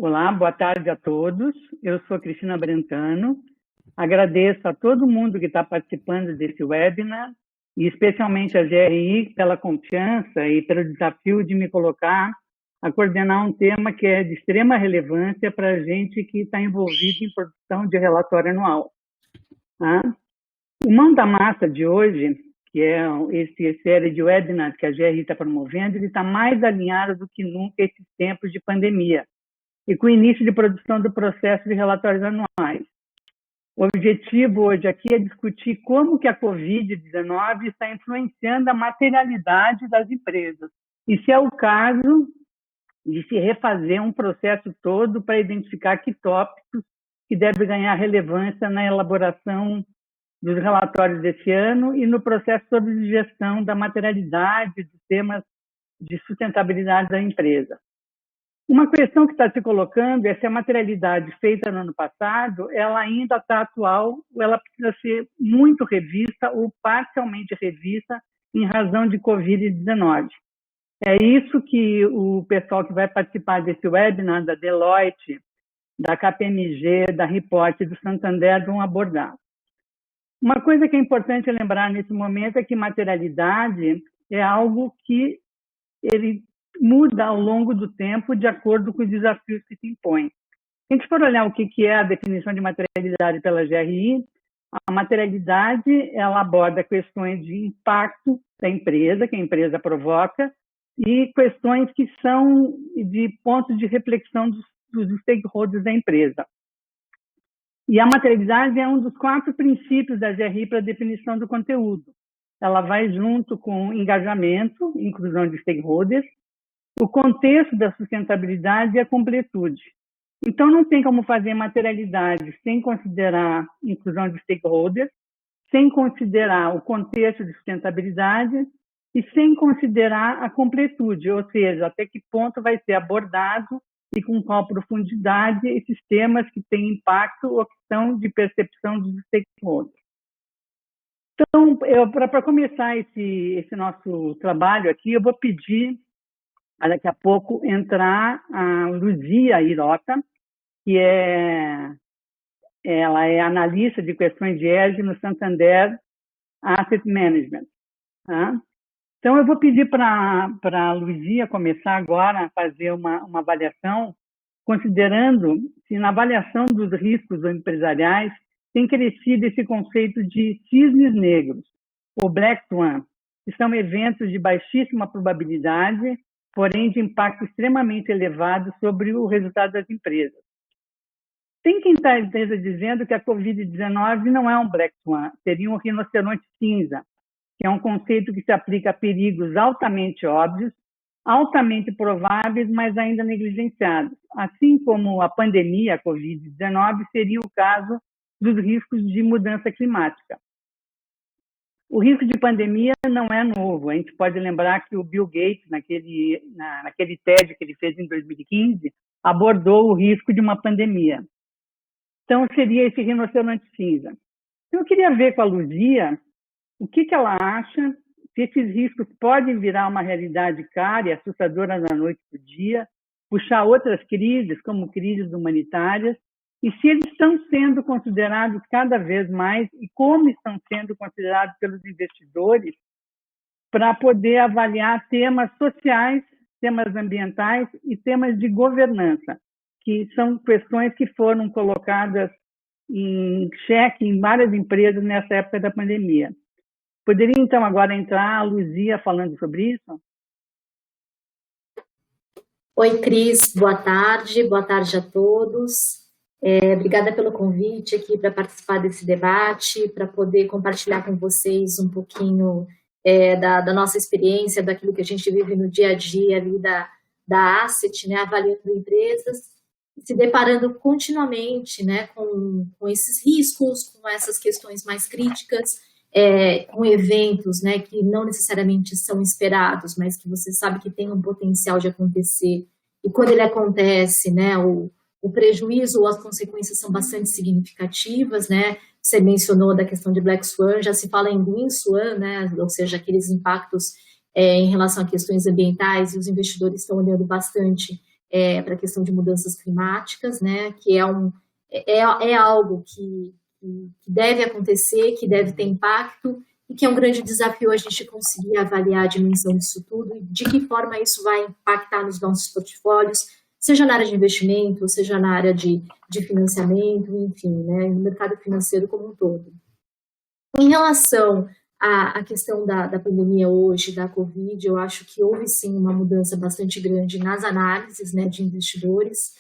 Olá, boa tarde a todos. Eu sou Cristina Brentano. Agradeço a todo mundo que está participando desse webinar e especialmente a GRI pela confiança e pelo desafio de me colocar a coordenar um tema que é de extrema relevância para a gente que está envolvido em produção de relatório anual. Tá? O Mão da Massa de hoje, que é essa série de webinars que a GRI está promovendo, ele está mais alinhado do que nunca esses tempos de pandemia e com o início de produção do processo de relatórios anuais. O objetivo hoje aqui é discutir como que a Covid-19 está influenciando a materialidade das empresas e se é o caso de se refazer um processo todo para identificar que tópicos que devem ganhar relevância na elaboração dos relatórios desse ano e no processo sobre gestão da materialidade dos temas de sustentabilidade da empresa. Uma questão que está se colocando é se a materialidade feita no ano passado, ela ainda está atual, ou ela precisa ser muito revista ou parcialmente revista em razão de Covid-19. É isso que o pessoal que vai participar desse webinar, da Deloitte, da KPMG, da Report e do Santander vão abordar. Uma coisa que é importante lembrar nesse momento é que materialidade é algo que ele muda ao longo do tempo de acordo com os desafios que se impõem. Se a gente for olhar o que é a definição de materialidade pela GRI, a materialidade ela aborda questões de impacto da empresa, que a empresa provoca, e questões que são de pontos de reflexão dos stakeholders da empresa. E a materialidade é um dos 4 princípios da GRI para a definição do conteúdo. Ela vai junto com engajamento, inclusão de stakeholders, o contexto da sustentabilidade e a completude. Então, não tem como fazer materialidade sem considerar inclusão de stakeholders, sem considerar o contexto de sustentabilidade e sem considerar a completude, ou seja, até que ponto vai ser abordado e com qual profundidade esses temas que têm impacto ou que são de percepção dos stakeholders. Então, para começar esse nosso trabalho aqui, eu vou pedir daqui a pouco entrar a Luzia Hirota, que ela é analista de questões de ESG no Santander Asset Management. Tá? Então, eu vou pedir para a Luzia começar agora a fazer uma avaliação, considerando se na avaliação dos riscos empresariais tem crescido esse conceito de cisnes negros, ou Black Swan, que são eventos de baixíssima probabilidade, porém de impacto extremamente elevado sobre o resultado das empresas. Tem quem esteja dizendo que a Covid-19 não é um Black Swan, seria um rinoceronte cinza, que é um conceito que se aplica a perigos altamente óbvios, altamente prováveis, mas ainda negligenciados, assim como a pandemia, a Covid-19, seria o caso dos riscos de mudança climática. O risco de pandemia não é novo. A gente pode lembrar que o Bill Gates, naquele TED que ele fez em 2015, abordou o risco de uma pandemia. Então, seria esse rinoceronte cinza. Eu queria ver com a Luzia o que ela acha, se esses riscos podem virar uma realidade cara e assustadora da noite para o dia, puxar outras crises, como crises humanitárias, e se eles estão sendo considerados cada vez mais e como estão sendo considerados pelos investidores para poder avaliar temas sociais, temas ambientais e temas de governança, que são questões que foram colocadas em xeque em várias empresas nessa época da pandemia. Poderia, então, agora entrar a Luzia falando sobre isso? Oi, Cris, boa tarde a todos. Obrigada pelo convite aqui para participar desse debate, para poder compartilhar com vocês um pouquinho da nossa experiência, daquilo que a gente vive no dia a dia ali da Asset, né, avaliando empresas, se deparando continuamente, né, com esses riscos, com essas questões mais críticas, com eventos, né, que não necessariamente são esperados, mas que você sabe que tem um potencial de acontecer. E quando ele acontece, né, o prejuízo ou as consequências são bastante significativas, né? Você mencionou da questão de Black Swan, já se fala em Green Swan, né? Ou seja, aqueles impactos em relação a questões ambientais, e os investidores estão olhando bastante para a questão de mudanças climáticas, né, que é algo que deve acontecer, que deve ter impacto, e que é um grande desafio a gente conseguir avaliar a dimensão disso tudo e de que forma isso vai impactar nos nossos portfólios, seja na área de investimento, seja na área de financiamento, enfim, né, no mercado financeiro como um todo. Em relação à questão da pandemia hoje, da Covid, eu acho que houve sim uma mudança bastante grande nas análises, né, de investidores,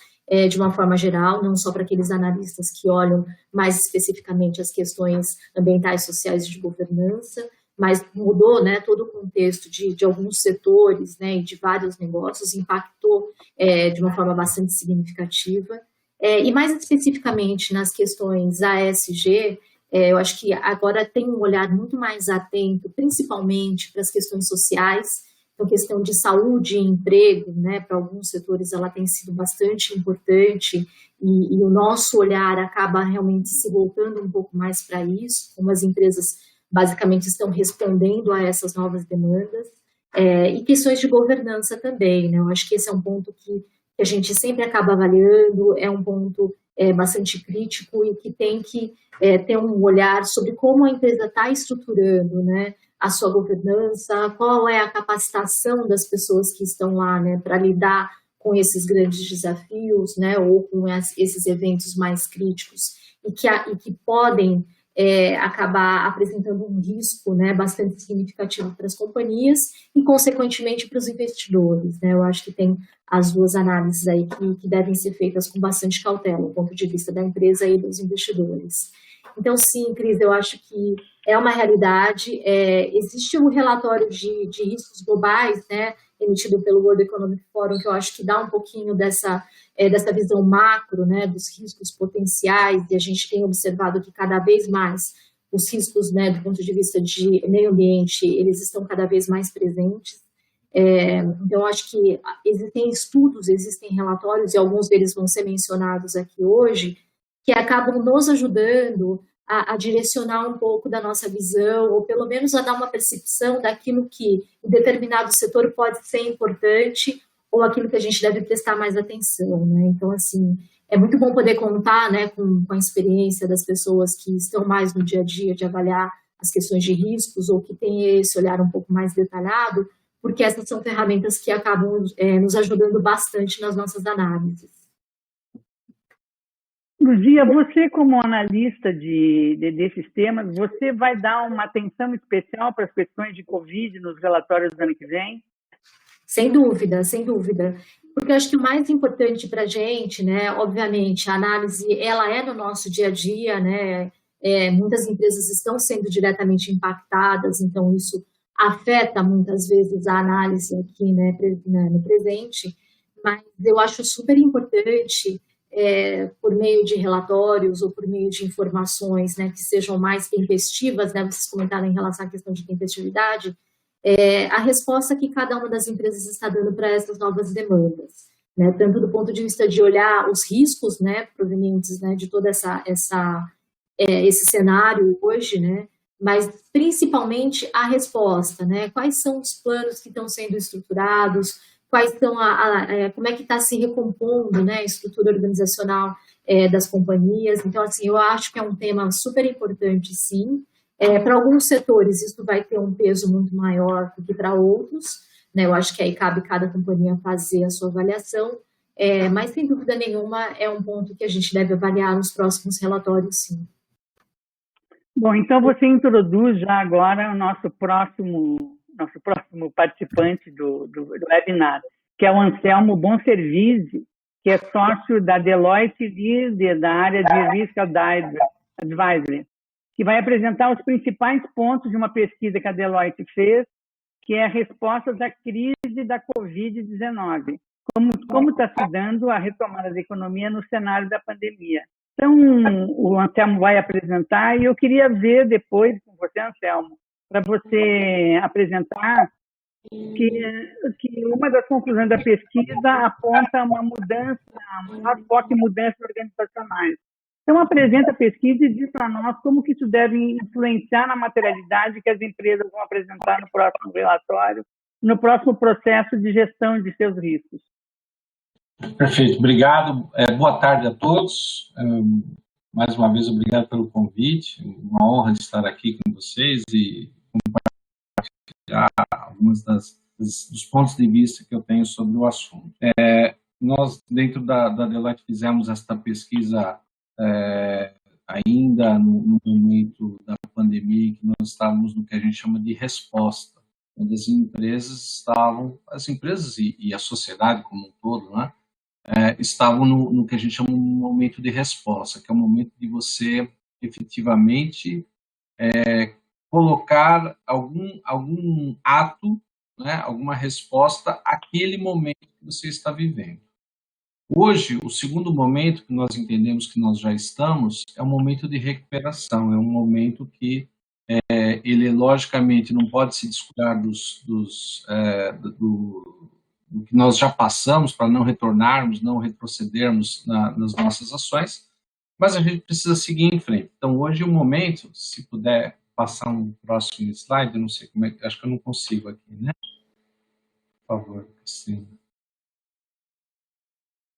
de uma forma geral, não só para aqueles analistas que olham mais especificamente as questões ambientais, sociais e de governança, mas mudou, né, todo o contexto de alguns setores, né, e de vários negócios, impactou de uma forma bastante significativa. E mais especificamente nas questões ASG, eu acho que agora tem um olhar muito mais atento, principalmente para as questões sociais. Então, questão de saúde e emprego, né, para alguns setores ela tem sido bastante importante e o nosso olhar acaba realmente se voltando um pouco mais para isso, como as empresas basicamente estão respondendo a essas novas demandas, e questões de governança também, né, eu acho que esse é um ponto que a gente sempre acaba avaliando, é um ponto bastante crítico e que tem que ter um olhar sobre como a empresa está estruturando, né, a sua governança, qual é a capacitação das pessoas que estão lá, né, para lidar com esses grandes desafios, né, ou com esses eventos mais críticos e que podem acabar apresentando um risco, né, bastante significativo para as companhias e, consequentemente, para os investidores, né. Eu acho que tem as duas análises aí que devem ser feitas com bastante cautela, do ponto de vista da empresa e dos investidores. Então, sim, Cris, eu acho que é uma realidade. Existe um relatório de riscos globais, né, emitido pelo World Economic Forum, que eu acho que dá um pouquinho dessa visão macro, né, dos riscos potenciais, e a gente tem observado que cada vez mais os riscos, né, do ponto de vista de meio ambiente, eles estão cada vez mais presentes. Então, eu acho que existem estudos, existem relatórios, e alguns deles vão ser mencionados aqui hoje, que acabam nos ajudando a direcionar um pouco da nossa visão, ou pelo menos a dar uma percepção daquilo que um determinado setor pode ser importante, ou aquilo que a gente deve prestar mais atenção, né? Então, assim, é muito bom poder contar, né, com a experiência das pessoas que estão mais no dia a dia de avaliar as questões de riscos, ou que têm esse olhar um pouco mais detalhado, porque essas são ferramentas que acabam nos ajudando bastante nas nossas análises. Luzia, você como analista desses temas, você vai dar uma atenção especial para as questões de Covid nos relatórios do ano que vem? Sem dúvida, sem dúvida. Porque eu acho que o mais importante para a gente, né, obviamente, a análise, ela é no nosso dia a dia, né, muitas empresas estão sendo diretamente impactadas, então isso afeta muitas vezes a análise aqui, né, no presente, mas eu acho super importante, por meio de relatórios ou por meio de informações, né, que sejam mais tempestivas, né, vocês comentaram em relação à questão de tempestividade, a resposta que cada uma das empresas está dando para essas novas demandas, né, tanto do ponto de vista de olhar os riscos, né, provenientes, né, de todo esse cenário hoje, né, mas principalmente a resposta, né, quais são os planos que estão sendo estruturados, quais são como é que está se recompondo, né, a estrutura organizacional das companhias. Então, assim, eu acho que é um tema super importante, sim. Para alguns setores isso vai ter um peso muito maior do que para outros, né? Eu acho que aí cabe cada companhia fazer a sua avaliação, mas sem dúvida nenhuma é um ponto que a gente deve avaliar nos próximos relatórios, sim. Bom, então você introduz já agora o nosso próximo participante do webinar, que é o Anselmo Bonservisi, que é sócio da Deloitte, líder da área de Risk Advisory, que vai apresentar os principais pontos de uma pesquisa que a Deloitte fez, que é a resposta da crise da Covid-19, como está se dando a retomada da economia no cenário da pandemia. Então, o Anselmo vai apresentar e eu queria ver depois com você, Anselmo, para você apresentar que uma das conclusões da pesquisa aponta uma mudança, um foco em mudanças organizacionais. Então, apresenta a pesquisa e diz para nós como que isso deve influenciar na materialidade que as empresas vão apresentar no próximo relatório, no próximo processo de gestão de seus riscos. Perfeito, obrigado. Boa tarde a todos. Mais uma vez, obrigado pelo convite. Uma honra de estar aqui com vocês e compartilhar alguns dos pontos de vista que eu tenho sobre o assunto. Nós, dentro da Deloitte, fizemos esta pesquisa ainda no momento da pandemia, que nós estávamos no que a gente chama de resposta, onde as empresas e a sociedade como um todo, né, estavam no que a gente chama de um momento de resposta, que é o momento de você efetivamente colocar algum ato, né, alguma resposta àquele momento que você está vivendo. Hoje, o segundo momento que nós entendemos que nós já estamos é um momento de recuperação, é um momento que ele, logicamente, não pode se descuidar do que nós já passamos para não retornarmos, não retrocedermos nas nossas ações, mas a gente precisa seguir em frente. Então, hoje, o momento, se puder passar um próximo slide, eu não sei como é, acho que eu não consigo aqui, né? Por favor, sim.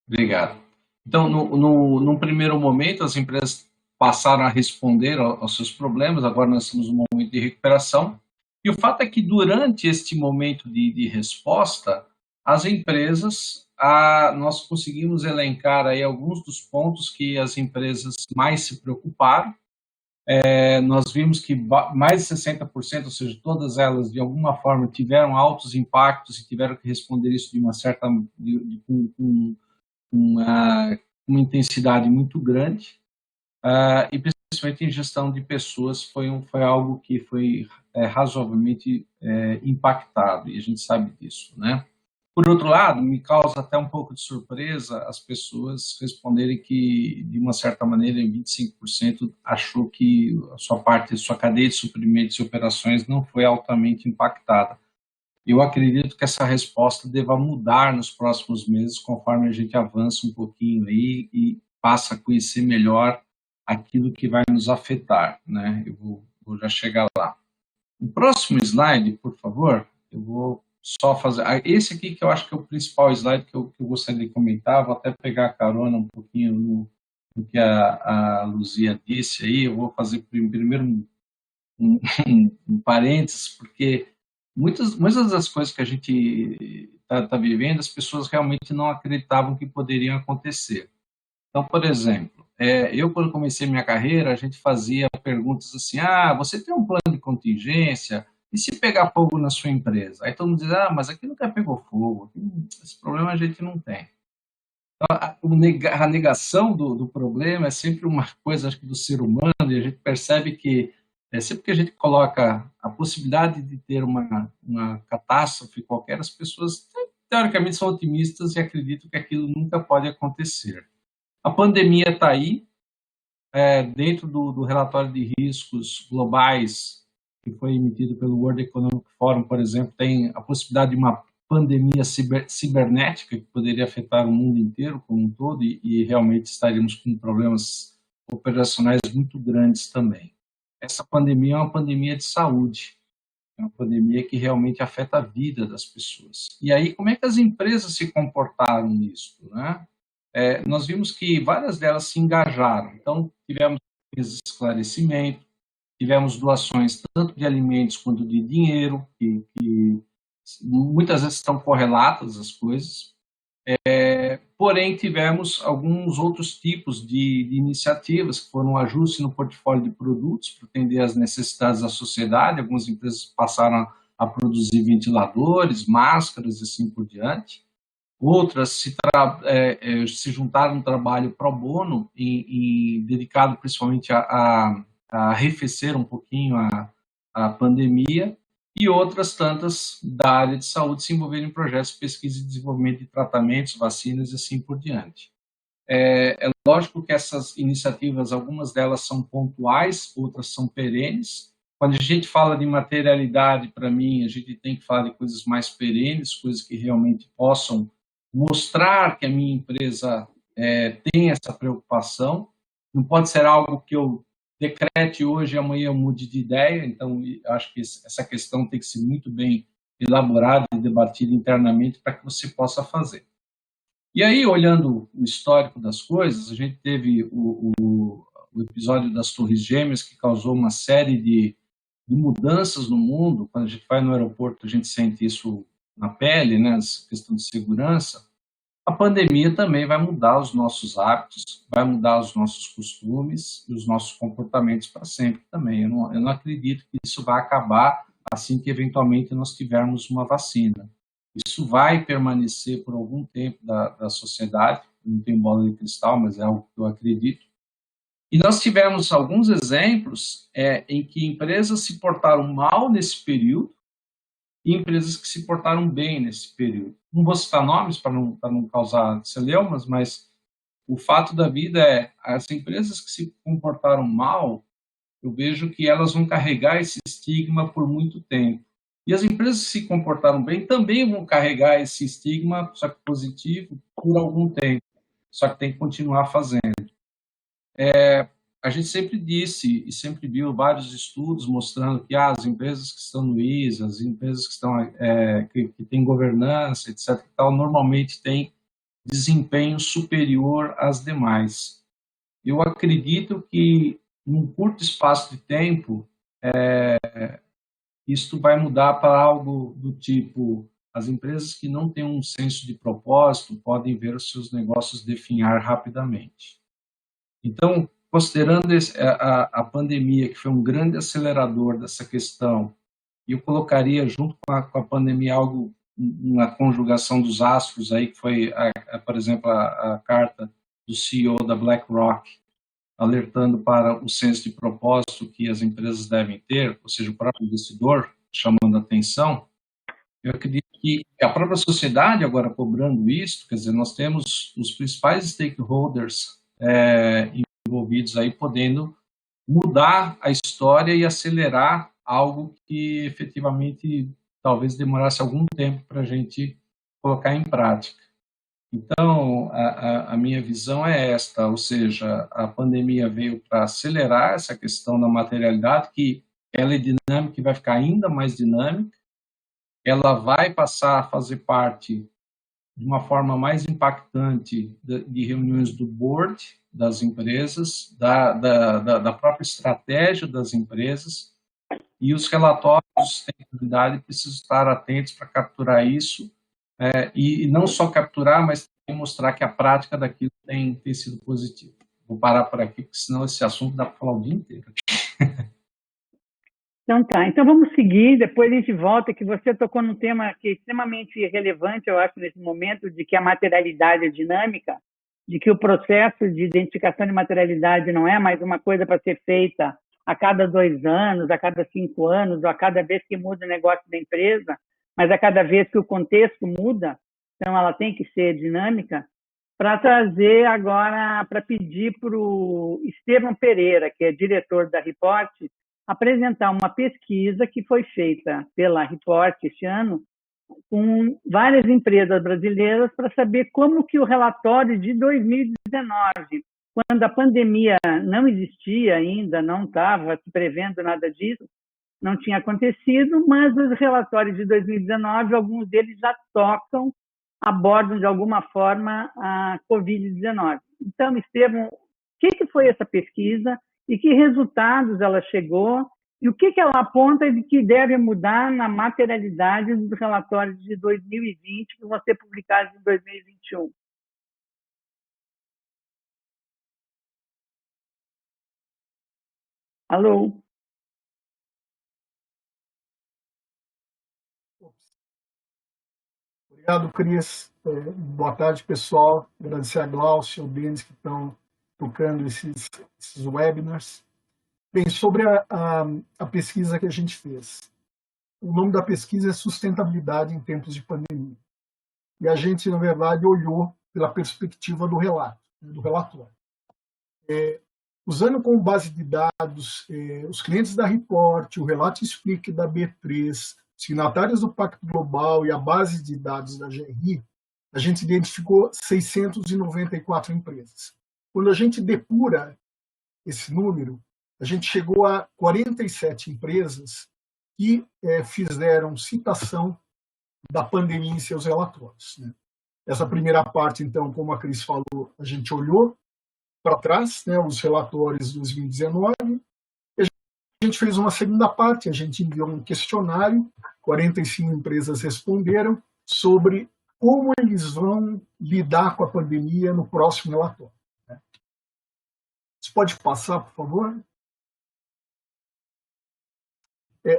Obrigado. Então, num primeiro momento, as empresas passaram a responder aos seus problemas, agora nós estamos num momento de recuperação, e o fato é que durante este momento de resposta, as empresas, nós conseguimos elencar aí alguns dos pontos que as empresas mais se preocuparam. Nós vimos que mais de 60%, ou seja, todas elas, de alguma forma, tiveram altos impactos e tiveram que responder isso de uma certa... com uma intensidade muito grande, e principalmente em gestão de pessoas foi algo que foi razoavelmente impactado, e a gente sabe disso, né? Por outro lado, me causa até um pouco de surpresa as pessoas responderem que, de uma certa maneira, 25% achou que sua cadeia de suprimentos e operações não foi altamente impactada. Eu acredito que essa resposta deva mudar nos próximos meses, conforme a gente avança um pouquinho aí e passa a conhecer melhor aquilo que vai nos afetar, né? Eu vou já chegar lá. O próximo slide, por favor, eu vou só fazer... Esse aqui que eu acho que é o principal slide que eu gostaria de comentar, vou até pegar a carona um pouquinho no que a Luzia disse aí, eu vou fazer primeiro um parênteses, porque muitas das coisas que a gente está vivendo, as pessoas realmente não acreditavam que poderiam acontecer. Então, por exemplo, eu quando comecei minha carreira, a gente fazia perguntas assim, você tem um plano de contingência? E se pegar fogo na sua empresa? Aí todo mundo diz, mas aqui nunca pegou fogo, esse problema a gente não tem. Então, a negação do problema é sempre uma coisa, acho que, do ser humano, e a gente percebe que sempre que a gente coloca a possibilidade de ter uma catástrofe qualquer, as pessoas, teoricamente, são otimistas e acreditam que aquilo nunca pode acontecer. A pandemia está aí, dentro do relatório de riscos globais que foi emitido pelo World Economic Forum, por exemplo, tem a possibilidade de uma pandemia cibernética que poderia afetar o mundo inteiro como um todo e realmente estaríamos com problemas operacionais muito grandes também. Essa pandemia é uma pandemia de saúde, é uma pandemia que realmente afeta a vida das pessoas. E aí, como é que as empresas se comportaram nisso, né? Nós vimos que várias delas se engajaram. Então, tivemos esclarecimento, tivemos doações tanto de alimentos quanto de dinheiro, que muitas vezes estão correlatas as coisas, porém tivemos alguns outros tipos de iniciativas, que foram um ajuste no portfólio de produtos para atender às necessidades da sociedade. Algumas empresas passaram a produzir ventiladores, máscaras e assim por diante. Outras se juntaram no trabalho pro bono, dedicado principalmente a arrefecer um pouquinho a pandemia, e outras tantas da área de saúde se envolverem em projetos de pesquisa e desenvolvimento de tratamentos, vacinas e assim por diante. É lógico que essas iniciativas, algumas delas são pontuais, outras são perenes. Quando a gente fala de materialidade, para mim, a gente tem que falar de coisas mais perenes, coisas que realmente possam mostrar que a minha empresa tem essa preocupação. Não pode ser algo que eu decrete hoje e amanhã eu mude de ideia. Então, acho que essa questão tem que ser muito bem elaborada e debatida internamente para que você possa fazer. E aí, olhando o histórico das coisas, a gente teve o episódio das Torres Gêmeas, que causou uma série de mudanças no mundo. Quando a gente vai no aeroporto, a gente sente isso na pele, né, essa questão de segurança. A pandemia também vai mudar os nossos hábitos, vai mudar os nossos costumes e os nossos comportamentos para sempre também. Eu não acredito que isso vai acabar assim que eventualmente nós tivermos uma vacina. Isso vai permanecer por algum tempo da sociedade, não tenho bola de cristal, mas é algo que eu acredito. E nós tivemos alguns exemplos em que empresas se portaram mal nesse período e empresas que se portaram bem nesse período. Não vou citar nomes para não causar celeumas, mas o fato da vida é, as empresas que se comportaram mal, eu vejo que elas vão carregar esse estigma por muito tempo. E as empresas que se comportaram bem também vão carregar esse estigma, só que positivo, por algum tempo. Só que tem que continuar fazendo. A gente sempre disse e sempre viu vários estudos mostrando que as empresas que estão no ISA, as empresas que estão que têm governança, etc., normalmente têm desempenho superior às demais. Eu acredito que num curto espaço de tempo isto vai mudar para algo do tipo: as empresas que não têm um senso de propósito podem ver os seus negócios definhar rapidamente. Então, considerando a pandemia, que foi um grande acelerador dessa questão, e eu colocaria junto com a pandemia algo, uma conjugação dos astros aí, que foi, por exemplo, a carta do CEO da BlackRock, alertando para o senso de propósito que as empresas devem ter, ou seja, o próprio investidor chamando a atenção. Eu acredito que a própria sociedade agora cobrando isso, quer dizer, nós temos os principais stakeholders envolvidos aí podendo mudar a história e acelerar algo que efetivamente talvez demorasse algum tempo para a gente colocar em prática. Então, a minha visão é esta, ou seja, a pandemia veio para acelerar essa questão da materialidade, que ela é dinâmica e vai ficar ainda mais dinâmica, ela vai passar a fazer parte de uma forma mais impactante de reuniões do board das empresas, da própria estratégia das empresas, e os relatórios de sustentabilidade precisam estar atentos para capturar isso, e não só capturar, mas também mostrar que a prática daquilo tem sido positiva. Vou parar por aqui, porque senão esse assunto dá para falar o dia inteiro. Então tá, então vamos seguir, depois a gente volta, que você tocou num tema que é extremamente relevante, eu acho, nesse momento, de que a materialidade é dinâmica, de que o processo de identificação de materialidade não é mais uma coisa para ser feita a cada 2 anos, a cada 5 anos, ou a cada vez que muda o negócio da empresa, mas a cada vez que o contexto muda, então ela tem que ser dinâmica, para trazer agora, para pedir para o Estevão Pereira, que é diretor da Report, apresentar uma pesquisa que foi feita pela Report este ano com várias empresas brasileiras para saber como que o relatório de 2019, quando a pandemia não existia ainda, não estava se prevendo nada disso, não tinha acontecido, mas os relatórios de 2019, alguns deles já abordam de alguma forma a Covid-19. Então, Estevão, o que foi essa pesquisa e que resultados ela chegou e o que ela aponta de que deve mudar na materialidade dos relatórios de 2020 que vão ser publicados em 2021? Alô? Obrigado, Cris. Boa tarde, pessoal. Agradecer a Glaucia e ao Denis que estão tocando esses webinars. Bem, sobre a pesquisa que a gente fez. O nome da pesquisa é Sustentabilidade em Tempos de Pandemia. E a gente, na verdade, olhou pela perspectiva do relatório. Usando como base de dados os clientes da Report, o Relato Explique da B3, signatários do Pacto Global e a base de dados da GRI, a gente identificou 694 empresas. Quando a gente depura esse número, a gente chegou a 47 empresas que fizeram citação da pandemia em seus relatórios, né? Essa primeira parte, então, como a Cris falou, a gente olhou para trás, né, os relatórios de 2019, e a gente fez uma segunda parte, a gente enviou um questionário, 45 empresas responderam sobre como eles vão lidar com a pandemia no próximo relatório. Você pode passar, por favor?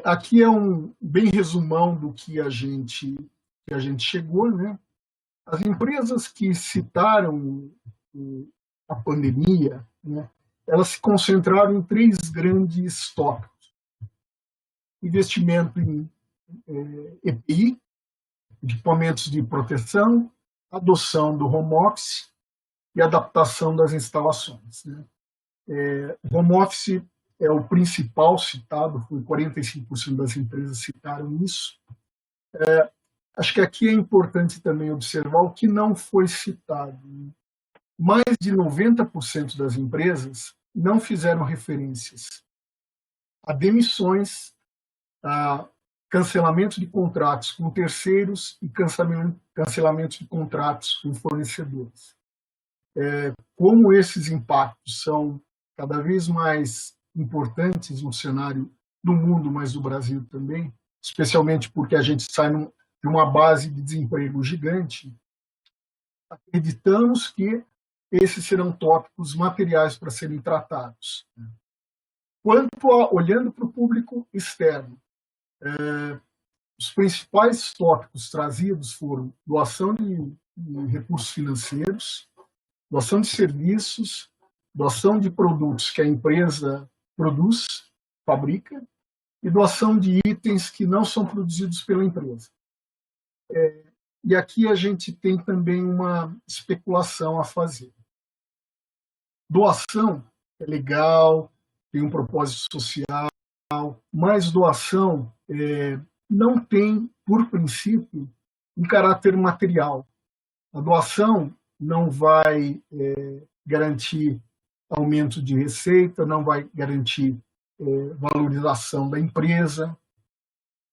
Aqui é um bem resumão do que a gente chegou, né? As empresas que citaram a pandemia, né, elas se concentraram em 3 grandes tópicos: investimento em EPI, equipamentos de proteção, adoção do home office e adaptação das instalações, né? O home office é o principal citado, foi 45% das empresas citaram isso. Acho que aqui é importante também observar o que não foi citado. Mais de 90% das empresas não fizeram referências a demissões, a cancelamento de contratos com terceiros e cancelamento de contratos com fornecedores. Como esses impactos são cada vez mais importantes no cenário do mundo, mas do Brasil também, especialmente porque a gente sai de uma base de desemprego gigante, acreditamos que esses serão tópicos materiais para serem tratados. Olhando para o público externo, os principais tópicos trazidos foram doação de recursos financeiros, doação de serviços, doação de produtos que a empresa produz, fabrica, e doação de itens que não são produzidos pela empresa. E aqui a gente tem também uma especulação a fazer. Doação é legal, tem um propósito social, mas doação não tem, por princípio, um caráter material. A doação não vai garantir aumento de receita, não vai garantir valorização da empresa,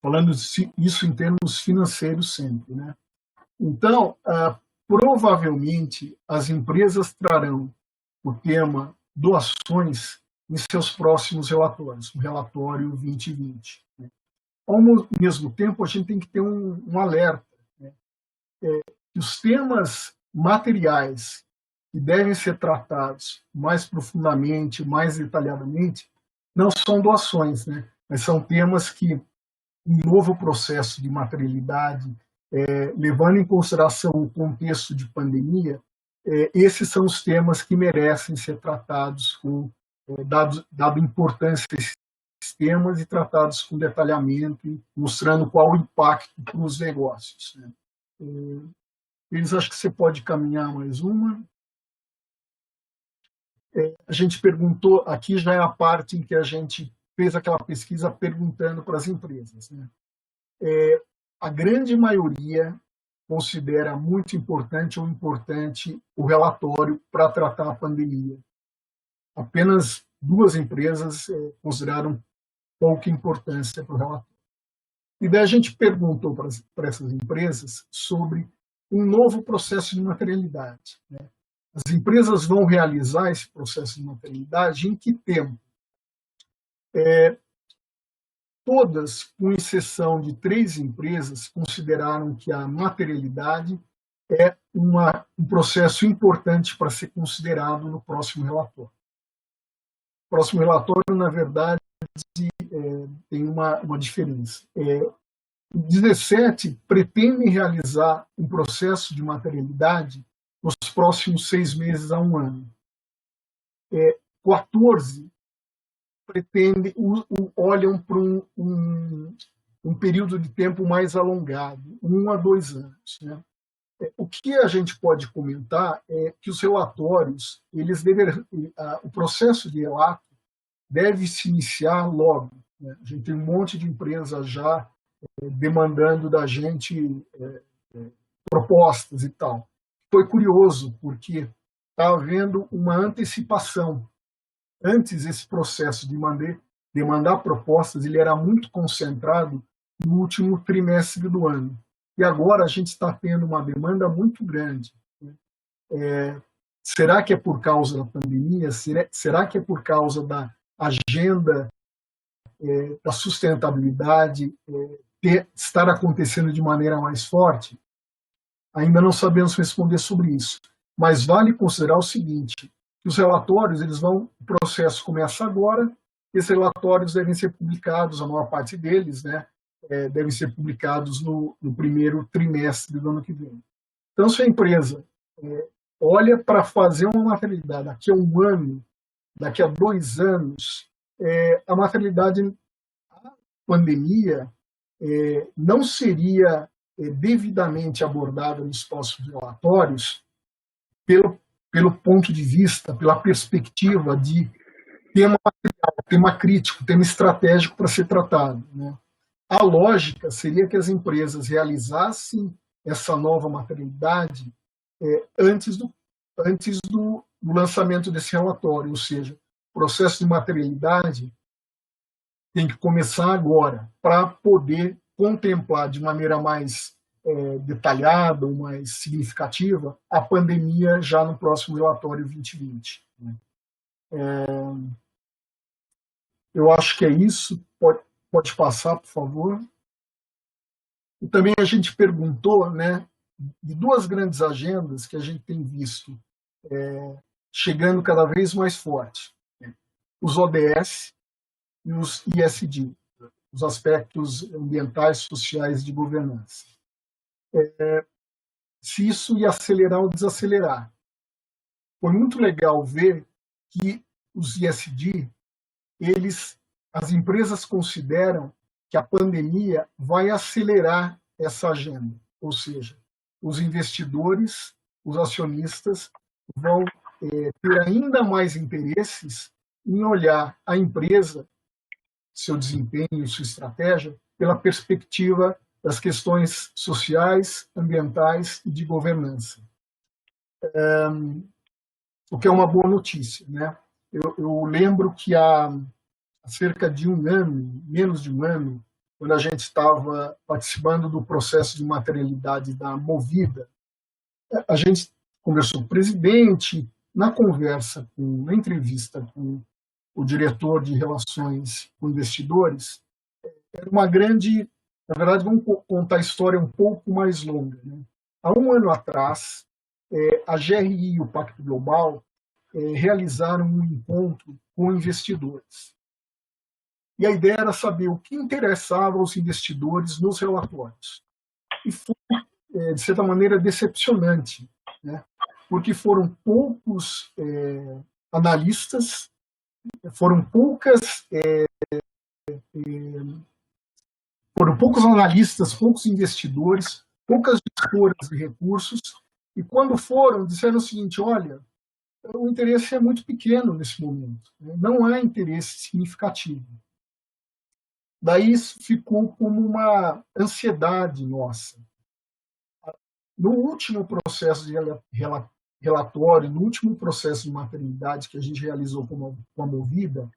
falando isso em termos financeiros sempre, né? Então, provavelmente, as empresas trarão o tema doações em seus próximos relatórios, o relatório 2020. Né? Ao mesmo tempo, a gente tem que ter um alerta, né? Que os temas materiais que devem ser tratados mais profundamente, mais detalhadamente, não são doações, né? Mas são temas que, um novo processo de materialidade, levando em consideração o contexto de pandemia, esses são os temas que merecem ser tratados com dado importância a esses temas e tratados com detalhamento, mostrando qual o impacto para os negócios, né? Eles acho que você pode caminhar mais uma. A gente perguntou, aqui já é a parte em que a gente fez aquela pesquisa perguntando para as empresas, né? A grande maioria considera muito importante ou importante o relatório para tratar a pandemia. Apenas 2 empresas consideraram pouca importância para o relatório. E daí a gente perguntou para essas empresas sobre um novo processo de materialidade, né? As empresas vão realizar esse processo de materialidade em que tempo? Todas, com exceção de 3 empresas, consideraram que a materialidade é um processo importante para ser considerado no próximo relatório. O próximo relatório, na verdade, tem uma diferença. 17 pretendem realizar um processo de materialidade nos próximos 6 meses a 1 ano. 14 olham para um período de tempo mais alongado, 1 a 2 anos, né? O que a gente pode comentar é que os relatórios, o processo de relato deve se iniciar logo, né? A gente tem um monte de empresas já demandando da gente propostas e tal. Foi curioso, porque está havendo uma antecipação. Antes, esse processo de mandar propostas, ele era muito concentrado no último trimestre do ano. e agora a gente está tendo uma demanda muito grande. Será que é por causa da pandemia? Será que é por causa da agenda da sustentabilidade estar acontecendo de maneira mais forte? Ainda não sabemos responder sobre isso, mas vale considerar o seguinte, que os relatórios, o processo começa agora, esses relatórios devem ser publicados, a maior parte deles, né, devem ser publicados no primeiro trimestre do ano que vem. Então, se a empresa olha para fazer uma maternidade daqui a 1 ano, daqui a 2 anos, a maternidade, a pandemia, não seria devidamente abordada nos próximos relatórios pelo ponto de vista, pela perspectiva de tema material, tema crítico, tema estratégico para ser tratado, né? A lógica seria que as empresas realizassem essa nova maternidade antes do lançamento desse relatório, ou seja, o processo de maternidade tem que começar agora para poder contemplar de maneira mais detalhada ou mais significativa a pandemia já no próximo relatório 2020. Eu acho que é isso. Pode passar, por favor. E também a gente perguntou, né, de 2 grandes agendas que a gente tem visto chegando cada vez mais forte, né? Os ODS e os ISD, os aspectos ambientais, sociais e de governança. Se isso ia acelerar ou desacelerar. Foi muito legal ver que os ISD, as empresas consideram que a pandemia vai acelerar essa agenda, ou seja, os investidores, os acionistas vão ter ainda mais interesses em olhar a empresa, seu desempenho, sua estratégia, pela perspectiva das questões sociais, ambientais e de governança. O que é uma boa notícia, né? Eu lembro que há cerca de 1 ano, menos de 1 ano, quando a gente estava participando do processo de materialidade da Movida, a gente conversou com o presidente, na entrevista com o diretor de relações com investidores, era uma grande, na verdade, vamos contar a história um pouco mais longa, né? Há 1 ano atrás, a GRI e o Pacto Global realizaram um encontro com investidores. E a ideia era saber o que interessava aos investidores nos relatórios. E foi, de certa maneira, decepcionante, né? Porque foram poucos analistas, foram poucos analistas, poucos investidores, poucas gestoras de recursos, e quando foram, disseram o seguinte: olha, o interesse é muito pequeno nesse momento, né? Não há interesse significativo. Daí isso ficou como uma ansiedade nossa. No último processo de relatório, no último processo de maternidade que a gente realizou com a Movida,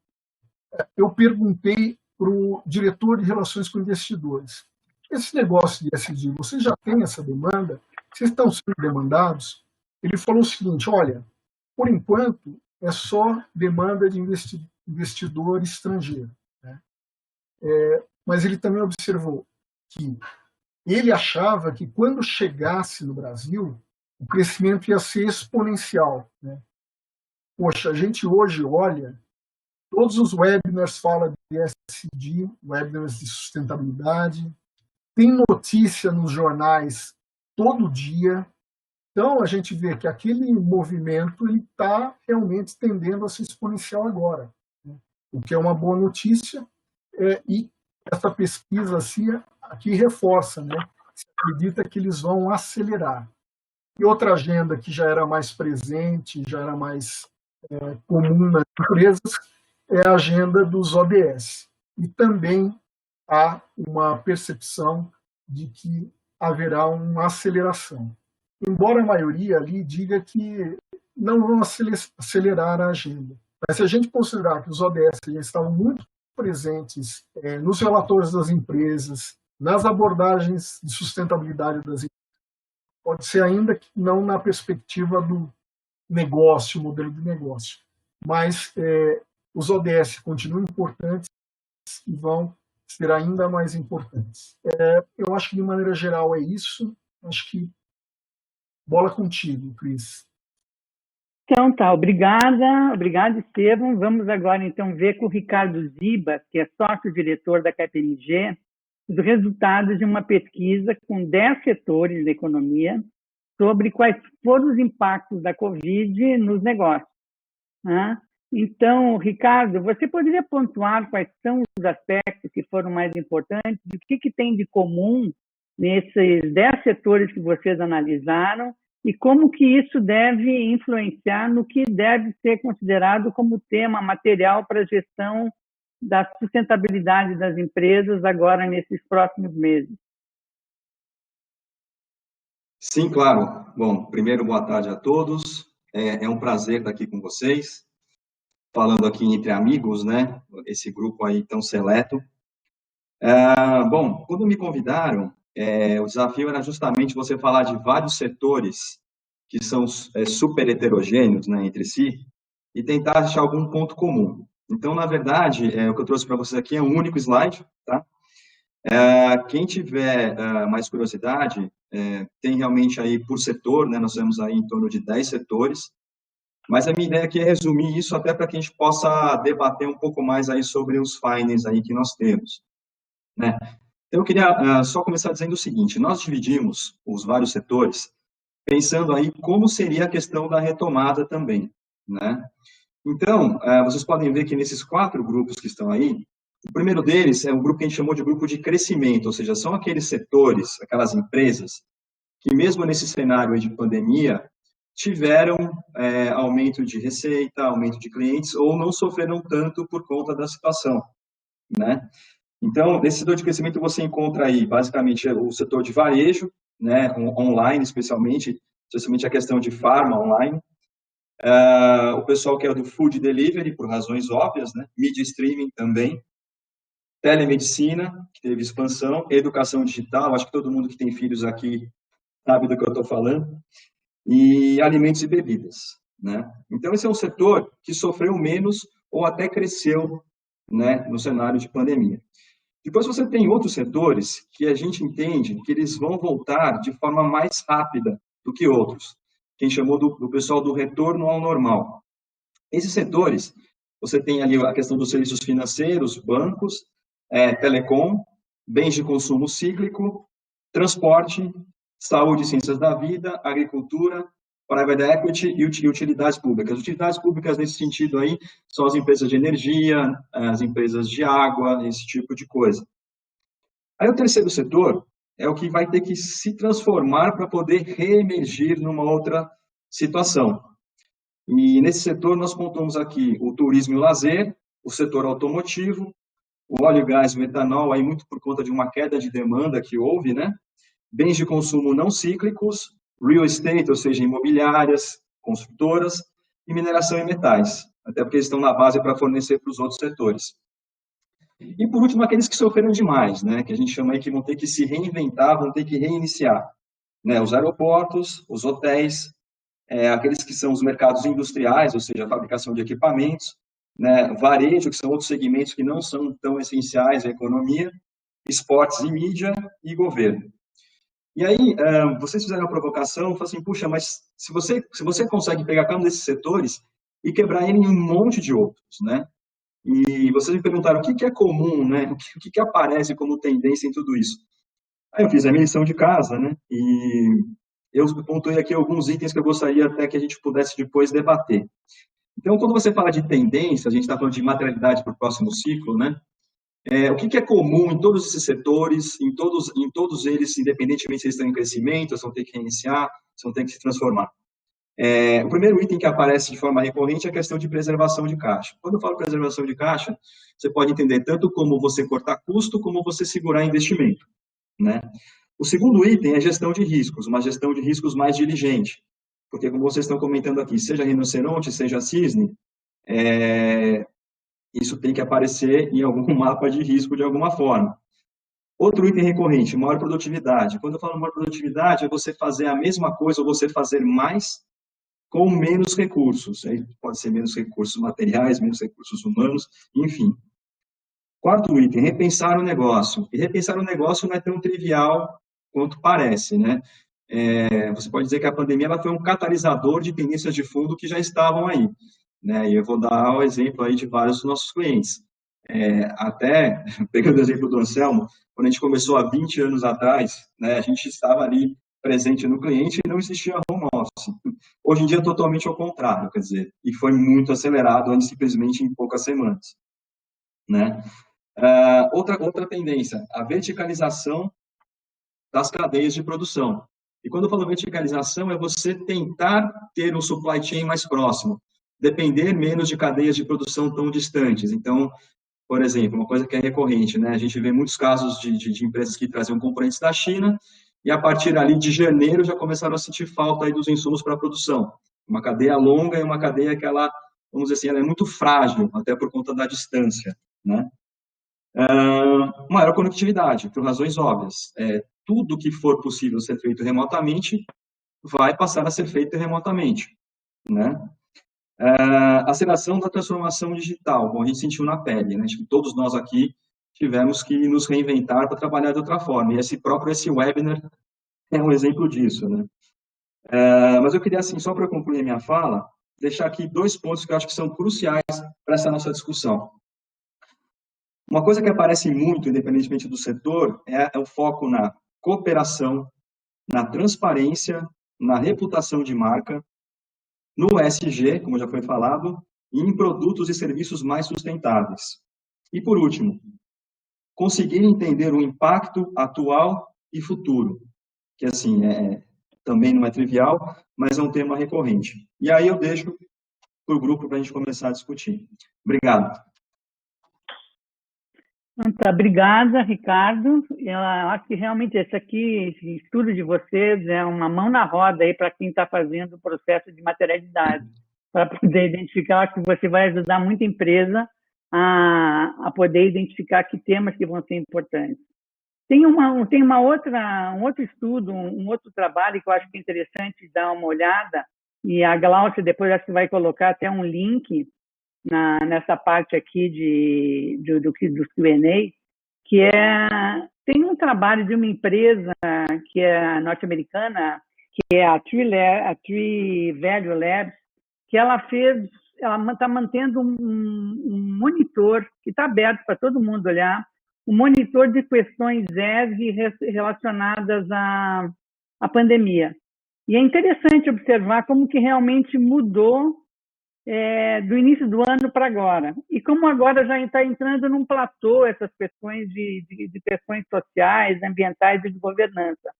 eu perguntei para o diretor de relações com investidores: esse negócio de ESG, vocês já têm essa demanda? Vocês estão sendo demandados? Ele falou o seguinte: olha, por enquanto é só demanda de investidor estrangeiro, né? Mas ele também observou que ele achava que quando chegasse no Brasil, o crescimento ia ser exponencial, né? Poxa, a gente hoje olha, todos os webinars falam de ESG, webinars de sustentabilidade, tem notícia nos jornais todo dia. Então, a gente vê que aquele movimento está realmente tendendo a ser exponencial agora, né? O que é uma boa notícia, e essa pesquisa aqui reforça, né? Se acredita que eles vão acelerar. E outra agenda que já era mais presente, já era mais comum nas empresas, é a agenda dos ODS. E também há uma percepção de que haverá uma aceleração. Embora a maioria ali diga que não vão acelerar a agenda. Mas se a gente considerar que os ODS já estavam muito presentes nos relatórios das empresas, nas abordagens de sustentabilidade das empresas. Pode ser ainda que não na perspectiva do negócio, modelo de negócio, mas os ODS continuam importantes e vão ser ainda mais importantes. Eu acho que, de maneira geral, é isso. Acho que bola contigo, Cris. Então tá, obrigada, Estevam. Vamos agora então ver com o Ricardo Ziba, que é sócio-diretor da KPMG, os resultados de uma pesquisa com 10 setores da economia sobre quais foram os impactos da Covid nos negócios. Né? Então, Ricardo, você poderia pontuar quais são os aspectos que foram mais importantes, o que tem de comum nesses 10 setores que vocês analisaram e como que isso deve influenciar no que deve ser considerado como tema material para a gestão da sustentabilidade das empresas agora nesses próximos meses. Sim, claro. Bom, primeiro, boa tarde a todos. É um prazer estar aqui com vocês, falando aqui entre amigos, né? Esse grupo aí tão seleto. Bom, quando me convidaram, o desafio era justamente você falar de vários setores que são super heterogêneos, né, entre si, e tentar achar algum ponto comum. Então, na verdade, o que eu trouxe para vocês aqui é um único slide, tá? Quem tiver mais curiosidade, tem realmente aí por setor, né, nós temos aí em torno de 10 setores, mas a minha ideia aqui é resumir isso até para que a gente possa debater um pouco mais aí sobre os findings aí que nós temos, né? Eu queria só começar dizendo o seguinte: nós dividimos os vários setores pensando aí como seria a questão da retomada também, né? Então, vocês podem ver que nesses 4 grupos que estão aí, o primeiro deles é um grupo que a gente chamou de grupo de crescimento, ou seja, são aqueles setores, aquelas empresas que mesmo nesse cenário de pandemia tiveram aumento de receita, aumento de clientes, ou não sofreram tanto por conta da situação, né? Então, nesse setor de crescimento você encontra aí, basicamente, o setor de varejo, né, online, especialmente a questão de farma online, o pessoal que é do food delivery, por razões óbvias, né, media streaming também, telemedicina, que teve expansão, educação digital, acho que todo mundo que tem filhos aqui sabe do que eu estou falando, e alimentos e bebidas, né? Então, esse é um setor que sofreu menos ou até cresceu, né, no cenário de pandemia. Depois você tem outros setores que a gente entende que eles vão voltar de forma mais rápida do que outros, que a gente chamou do pessoal do retorno ao normal. Esses setores, você tem ali a questão dos serviços financeiros, bancos, telecom, bens de consumo cíclico, transporte, saúde e ciências da vida, agricultura, private equity e utilidades públicas. Utilidades públicas, nesse sentido aí, são as empresas de energia, as empresas de água, esse tipo de coisa. Aí o terceiro setor é o que vai ter que se transformar para poder reemergir numa outra situação. E nesse setor nós pontuamos aqui o turismo e o lazer, o setor automotivo, o óleo, gás e o etanol, aí muito por conta de uma queda de demanda que houve, né? Bens de consumo não cíclicos, real estate, ou seja, imobiliárias, construtoras, e mineração e metais, até porque eles estão na base para fornecer para os outros setores. E, por último, aqueles que sofreram demais, né, que a gente chama aí que vão ter que se reinventar, vão ter que reiniciar, né, os aeroportos, os hotéis, aqueles que são os mercados industriais, ou seja, a fabricação de equipamentos, né, varejo, que são outros segmentos que não são tão essenciais à economia, esportes e mídia e governo. E aí, vocês fizeram a provocação, falaram assim, puxa, mas se você consegue pegar cada um desses setores e quebrar ele em um monte de outros, né? E vocês me perguntaram o que é comum, né? O que aparece como tendência em tudo isso? Aí eu fiz a minha lição de casa, né? E eu pontuei aqui alguns itens que eu gostaria até que a gente pudesse depois debater. Então, quando você fala de tendência, a gente está falando de materialidade para o próximo ciclo, né? O que é comum em todos esses setores, em todos eles, independentemente se eles estão em crescimento, se vão ter que reiniciar, se vão ter que se transformar. O primeiro item que aparece de forma recorrente é a questão de preservação de caixa. Quando eu falo preservação de caixa, você pode entender tanto como você cortar custo, como você segurar investimento, né? O segundo item é gestão de riscos, uma gestão de riscos mais diligente, porque como vocês estão comentando aqui, seja rinoceronte, seja cisne, isso tem que aparecer em algum mapa de risco de alguma forma. Outro item recorrente, maior produtividade. Quando eu falo maior produtividade, é você fazer a mesma coisa ou você fazer mais com menos recursos. Aí pode ser menos recursos materiais, menos recursos humanos, enfim. Quarto item, repensar o negócio. E repensar o negócio não é tão trivial quanto parece, né? Você pode dizer que a pandemia ela foi um catalisador de tendências de fundo que já estavam aí, né? E eu vou dar o exemplo aí de vários dos nossos clientes. Até, pegando o exemplo do Anselmo, quando a gente começou há 20 anos atrás, né, a gente estava ali presente no cliente e não existia home office. Hoje em dia é totalmente ao contrário, quer dizer, e foi muito acelerado, simplesmente em poucas semanas, né? Outra tendência, a verticalização das cadeias de produção. E quando eu falo verticalização, é você tentar ter um supply chain mais próximo, depender menos de cadeias de produção tão distantes. Então, por exemplo, uma coisa que é recorrente, né? A gente vê muitos casos de empresas que traziam componentes da China e a partir ali de janeiro já começaram a sentir falta aí dos insumos para a produção. Uma cadeia longa e uma cadeia que ela, vamos dizer assim, ela é muito frágil, até por conta da distância, né? Maior conectividade, por razões óbvias. Tudo que for possível ser feito remotamente vai passar a ser feito remotamente, né? Aceleração da transformação digital, como a gente sentiu na pele, né? Acho que todos nós aqui tivemos que nos reinventar para trabalhar de outra forma, e esse webinar é um exemplo disso, né? Mas eu queria, assim, só para concluir a minha fala, deixar aqui 2 pontos que eu acho que são cruciais para essa nossa discussão. Uma coisa que aparece muito, independentemente do setor, é o foco na cooperação, na transparência, na reputação de marca, no ESG, como já foi falado, e em produtos e serviços mais sustentáveis. E, por último, conseguir entender o impacto atual e futuro, que, assim, também não é trivial, mas é um tema recorrente. E aí eu deixo para o grupo para a gente começar a discutir. Obrigado. Tá, obrigada, Ricardo. Eu acho que realmente esse estudo de vocês é uma mão na roda aí para quem está fazendo o processo de materialidade, para poder identificar. Acho que você vai ajudar muita empresa a poder identificar que temas que vão ser importantes. Tem um outro estudo, um outro trabalho que eu acho que é interessante dar uma olhada, e a Glaucia depois acho que vai colocar até um link nessa parte aqui do Q&A, que tem um trabalho de uma empresa que é norte-americana, que é a Tree Value Labs, que ela está mantendo um monitor que está aberto para todo mundo olhar, um monitor de questões ESG relacionadas à pandemia. E é interessante observar como que realmente mudou do início do ano para agora. E como agora já está entrando num platô essas questões de questões sociais, ambientais e de governança,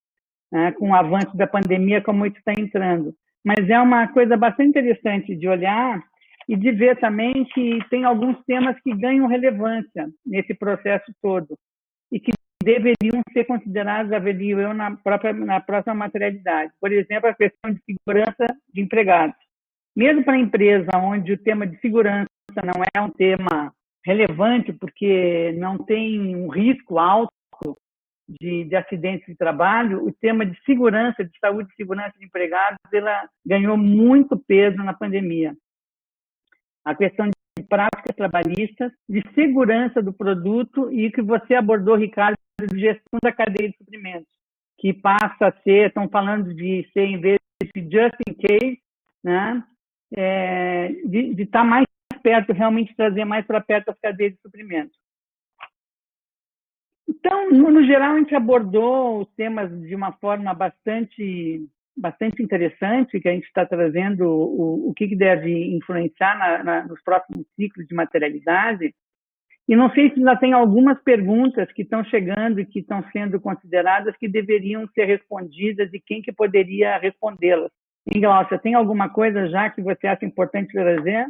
né, com o avanço da pandemia, como isso está entrando. Mas é uma coisa bastante interessante de olhar e de ver também que tem alguns temas que ganham relevância nesse processo todo e que deveriam ser considerados, avalio eu, na próxima materialidade. Por exemplo, a questão de segurança de empregados. Mesmo para a empresa onde o tema de segurança não é um tema relevante, porque não tem um risco alto de acidentes de trabalho, o tema de segurança, de saúde e segurança de empregados, ela ganhou muito peso na pandemia. A questão de práticas trabalhistas, de segurança do produto e que você abordou, Ricardo, de gestão da cadeia de suprimentos, que passa a ser, estão falando de ser, em vez de just in case, né, de estar mais perto, realmente trazer mais para perto as cadeias de suprimentos. Então, no geral, a gente abordou os temas de uma forma bastante interessante, que a gente está trazendo o que deve influenciar nos próximos ciclos de materialidade. E não sei se ainda tem algumas perguntas que estão chegando e que estão sendo consideradas que deveriam ser respondidas e quem que poderia respondê-las. Glaucia, tem alguma coisa já que você acha importante trazer?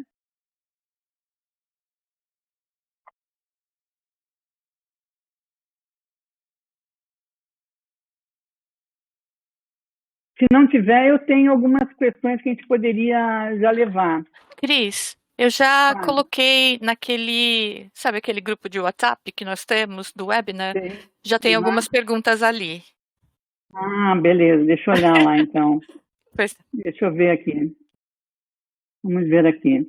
Se não tiver, eu tenho algumas questões que a gente poderia já levar. Cris, Eu já Claro. coloquei naquele, sabe aquele grupo de WhatsApp que nós temos do webinar? Sim. Já tem Uhum. algumas perguntas ali. Ah, beleza. Deixa eu olhar lá, então. Pois- Deixa eu ver aqui. Vamos ver aqui.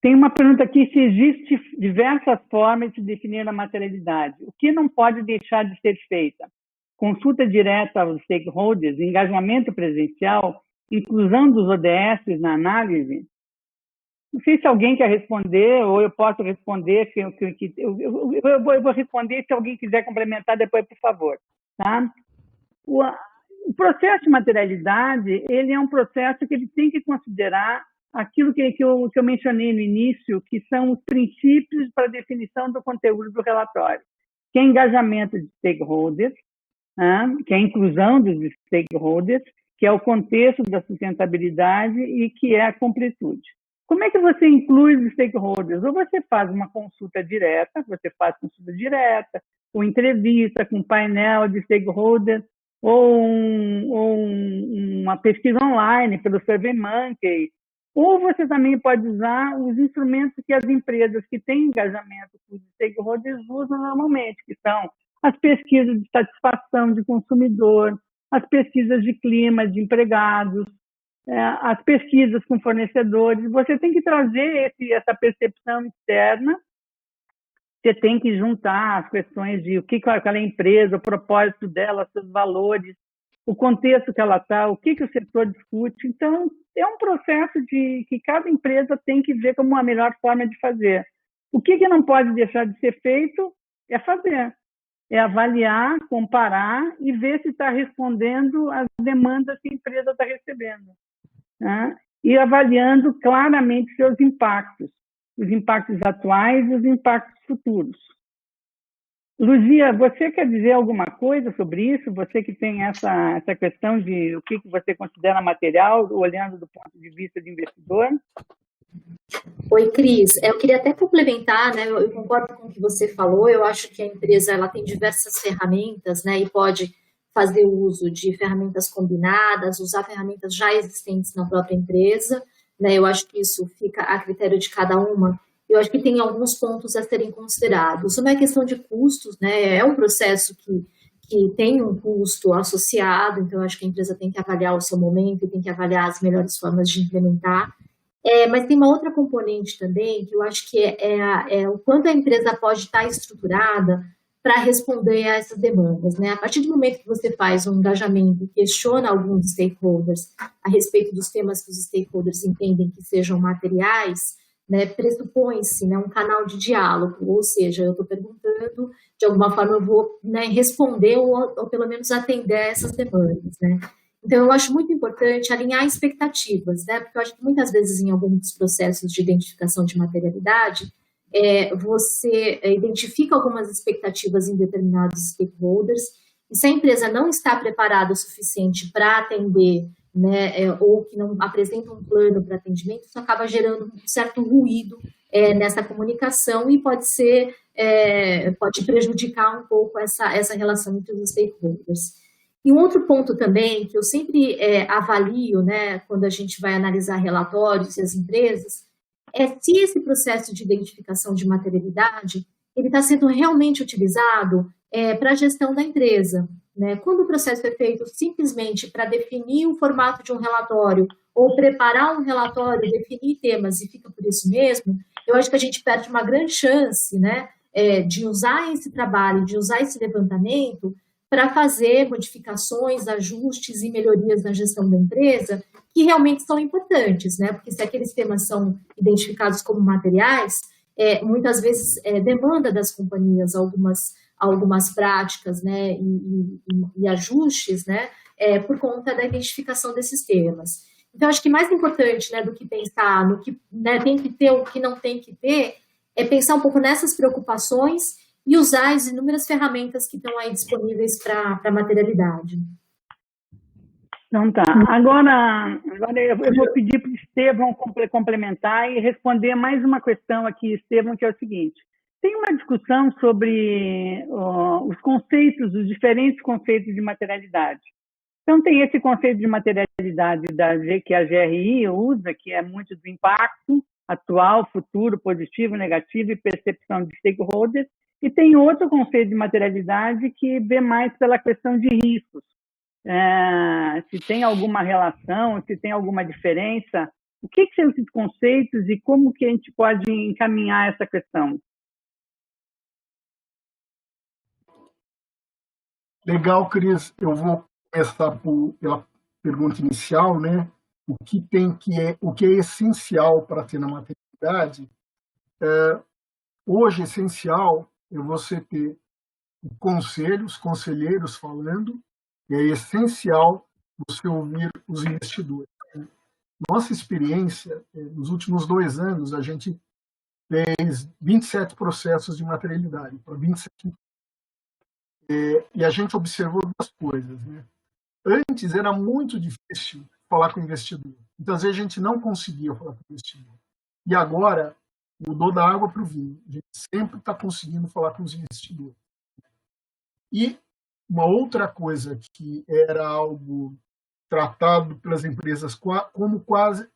Tem uma pergunta aqui se existe diversas formas de definir a materialidade. O que não pode deixar de ser feita? Consulta direta aos stakeholders, engajamento presencial, inclusão dos ODS na análise? Não sei se alguém quer responder, ou eu posso responder. Eu vou responder, se alguém quiser complementar depois, por favor. Tá? O processo de materialidade, ele é um processo que ele tem que considerar aquilo que eu mencionei no início, que são os princípios para a definição do conteúdo do relatório, que é engajamento de stakeholders, que é a inclusão dos stakeholders, que é o contexto da sustentabilidade e que é a completude. Como é que você inclui os stakeholders? Ou você faz uma consulta direta, ou entrevista com um painel de stakeholders, ou uma pesquisa online pelo SurveyMonkey, ou você também pode usar os instrumentos que as empresas que têm engajamento com os stakeholders usam normalmente, que são as pesquisas de satisfação de consumidor, as pesquisas de clima de empregados, as pesquisas com fornecedores. Você tem que trazer essa percepção externa, você tem que juntar as questões de o que aquela empresa, o propósito dela, seus valores, o contexto que ela está, o que o setor discute. Então, é um processo que cada empresa tem que ver como a melhor forma de fazer. O que não pode deixar de ser feito é fazer. É avaliar, comparar e ver se está respondendo às demandas que a empresa está recebendo. Né? E avaliando claramente seus impactos, os impactos atuais e os impactos futuros. Luzia, você quer dizer alguma coisa sobre isso? Você que tem essa questão de o que você considera material, olhando do ponto de vista de investidor? Oi, Cris. Eu queria até complementar, né? Eu concordo com o que você falou. Eu acho que a empresa ela tem diversas ferramentas, né? E pode fazer uso de ferramentas combinadas, usar ferramentas já existentes na própria empresa, né? Eu acho que isso fica a critério de cada uma. Eu acho que tem alguns pontos a serem considerados. Uma é a questão de custos, né? É um processo que tem um custo associado, então eu acho que a empresa tem que avaliar o seu momento, tem que avaliar as melhores formas de implementar. Mas tem uma outra componente também, que eu acho que é o quanto a empresa pode estar estruturada para responder a essas demandas, né? A partir do momento que você faz um engajamento e questiona alguns stakeholders a respeito dos temas que os stakeholders entendem que sejam materiais, né, pressupõe-se, né, um canal de diálogo, ou seja, eu estou perguntando, de alguma forma eu vou, né, responder ou pelo menos atender a essas demandas, né? Então, eu acho muito importante alinhar expectativas, né? Porque eu acho que muitas vezes em alguns processos de identificação de materialidade, você identifica algumas expectativas em determinados stakeholders, e se a empresa não está preparada o suficiente para atender, né, ou que não apresenta um plano para atendimento, isso acaba gerando um certo ruído nessa comunicação e pode prejudicar um pouco essa relação entre os stakeholders. E um outro ponto também, que eu sempre avalio, né, quando a gente vai analisar relatórios e as empresas, é se esse processo de identificação de materialidade ele está sendo realmente utilizado para a gestão da empresa. Né? Quando o processo é feito simplesmente para definir o formato de um relatório ou preparar um relatório, definir temas e fica por isso mesmo, eu acho que a gente perde uma grande chance, né, de usar esse trabalho, de usar esse levantamento para fazer modificações, ajustes e melhorias na gestão da empresa que realmente são importantes, né? Porque se aqueles temas são identificados como materiais, muitas vezes demanda das companhias algumas práticas, né, e ajustes, né, por conta da identificação desses temas. Então, acho que mais importante, né, do que pensar no que, né, tem que ter ou o que não tem que ter, é pensar um pouco nessas preocupações e usar as inúmeras ferramentas que estão aí disponíveis para a materialidade. Então tá. Agora eu vou pedir para o Estevão complementar e responder mais uma questão aqui, Estevão, que é o seguinte. Tem uma discussão sobre os conceitos, os diferentes conceitos de materialidade. Então tem esse conceito de materialidade que a GRI usa, que é muito do impacto, atual, futuro, positivo, negativo e percepção de stakeholders. E tem outro conceito de materialidade que vê mais pela questão de riscos. Se tem alguma relação, se tem alguma diferença, o que são esses conceitos e como que a gente pode encaminhar essa questão? Legal, Cris. Eu vou começar pela pergunta inicial, né? O que é essencial para ter na maternidade? Hoje, essencial é você ter o conselho, os conselheiros falando, e é essencial você ouvir os investidores. Nossa experiência, nos últimos 2 anos, a gente fez 27 processos de materialidade, para 27. E a gente observou 2 coisas, né? Antes era muito difícil falar com o investidor. Então, às vezes, a gente não conseguia falar com o investidor. E agora, mudou da água para o vinho. A gente sempre está conseguindo falar com os investidores. E uma outra coisa que era algo tratado pelas empresas como quase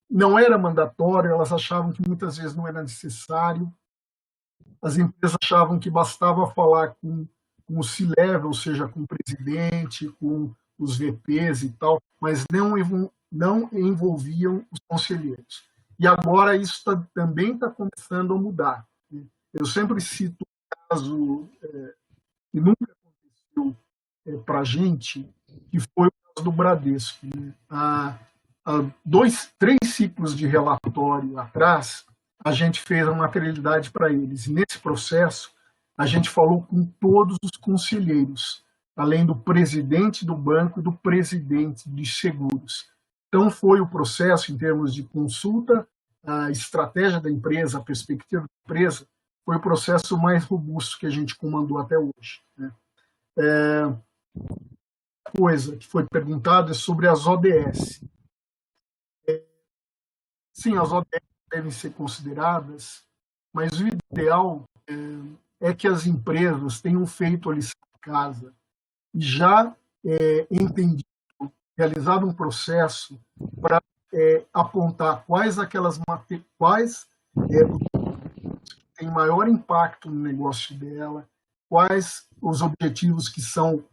não era mandatório, elas achavam que muitas vezes não era necessário. As empresas achavam que bastava falar com o C-level, ou seja, com o presidente, com os VPs e tal, mas não envolviam os conselheiros. E agora isso também está começando a mudar. Eu sempre cito um caso que nunca aconteceu para a gente, que foi o caso do Bradesco. Né? Há 3 ciclos de relatório atrás, a gente fez a materialidade para eles. E nesse processo, a gente falou com todos os conselheiros, além do presidente do banco e do presidente de seguros. Então, foi o processo, em termos de consulta, a estratégia da empresa, a perspectiva da empresa, foi o processo mais robusto que a gente comandou até hoje. Né? Coisa que foi perguntada é sobre as ODS. Sim, as ODS devem ser consideradas, mas o ideal é que as empresas tenham feito a lição de casa e já entendido, realizado um processo para apontar quais têm maior impacto no negócio dela, quais os objetivos que são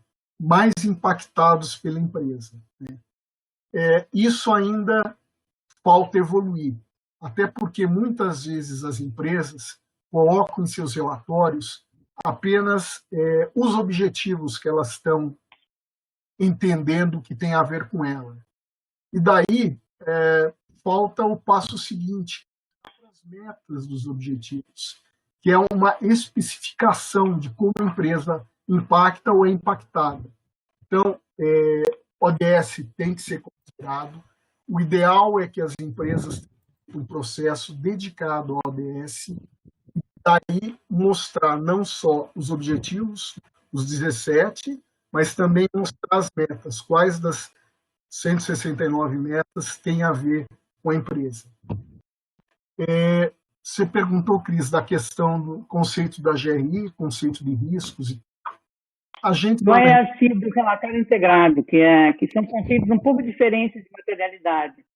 mais impactados pela empresa. Né? Isso ainda falta evoluir, até porque muitas vezes as empresas colocam em seus relatórios apenas os objetivos que elas estão entendendo que tem a ver com ela. E daí falta o passo seguinte, as metas dos objetivos, que é uma especificação de como a empresa impacta ou é impactada. Então, ODS tem que ser considerado. O ideal é que as empresas tenham um processo dedicado ao ODS e daí mostrar não só os objetivos, os 17, mas também mostrar as metas, quais das 169 metas têm a ver com a empresa. Você perguntou, Cris, da questão do conceito da GRI, conceito de riscos. A gente do relatório integrado, que são conceitos um pouco diferentes de materialidade.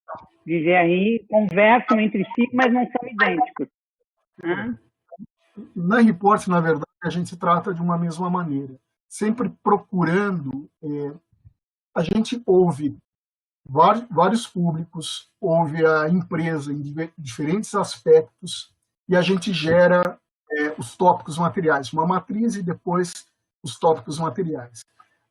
De GRI, conversam entre si, mas não são idênticos. Né? Na Report, na verdade, a gente trata de uma mesma maneira, sempre procurando. A gente ouve vários públicos, ouve a empresa em diferentes aspectos e a gente gera os tópicos materiais, uma matriz e depois os tópicos materiais.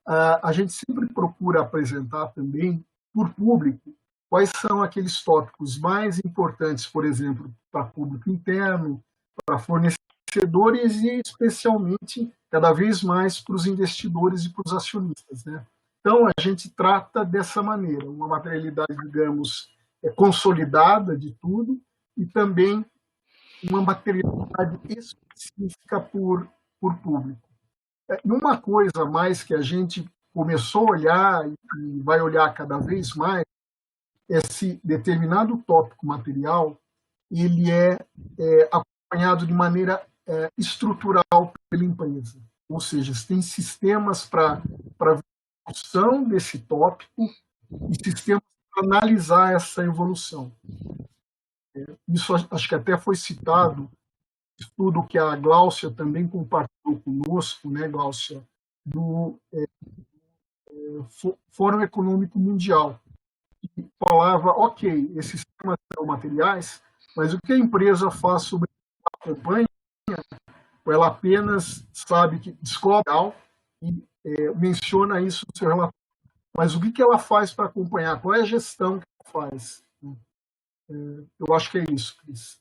A gente sempre procura apresentar também, por público, quais são aqueles tópicos mais importantes, por exemplo, para público interno, para fornecedores e, especialmente, cada vez mais para os investidores e para os acionistas. Né? Então, a gente trata dessa maneira, uma materialidade, digamos, consolidada de tudo e também uma materialidade específica por público. E uma coisa mais que a gente começou a olhar e vai olhar cada vez mais é se determinado tópico material ele é acompanhado de maneira estrutural pela empresa. Ou seja, se tem sistemas para discussão desse tópico e sistemas analisar essa evolução. Isso acho que até foi citado, estudo que a Gláucia também compartilhou conosco, né, Gláucia, do Fórum Econômico Mundial, que falava, ok, esses sistemas são materiais, mas o que a empresa faz sobre acompanha, ela apenas sabe que descobre algo e menciona isso no seu relatório. Mas o que ela faz para acompanhar? Qual é a gestão que ela faz? Eu acho que é isso, Cris.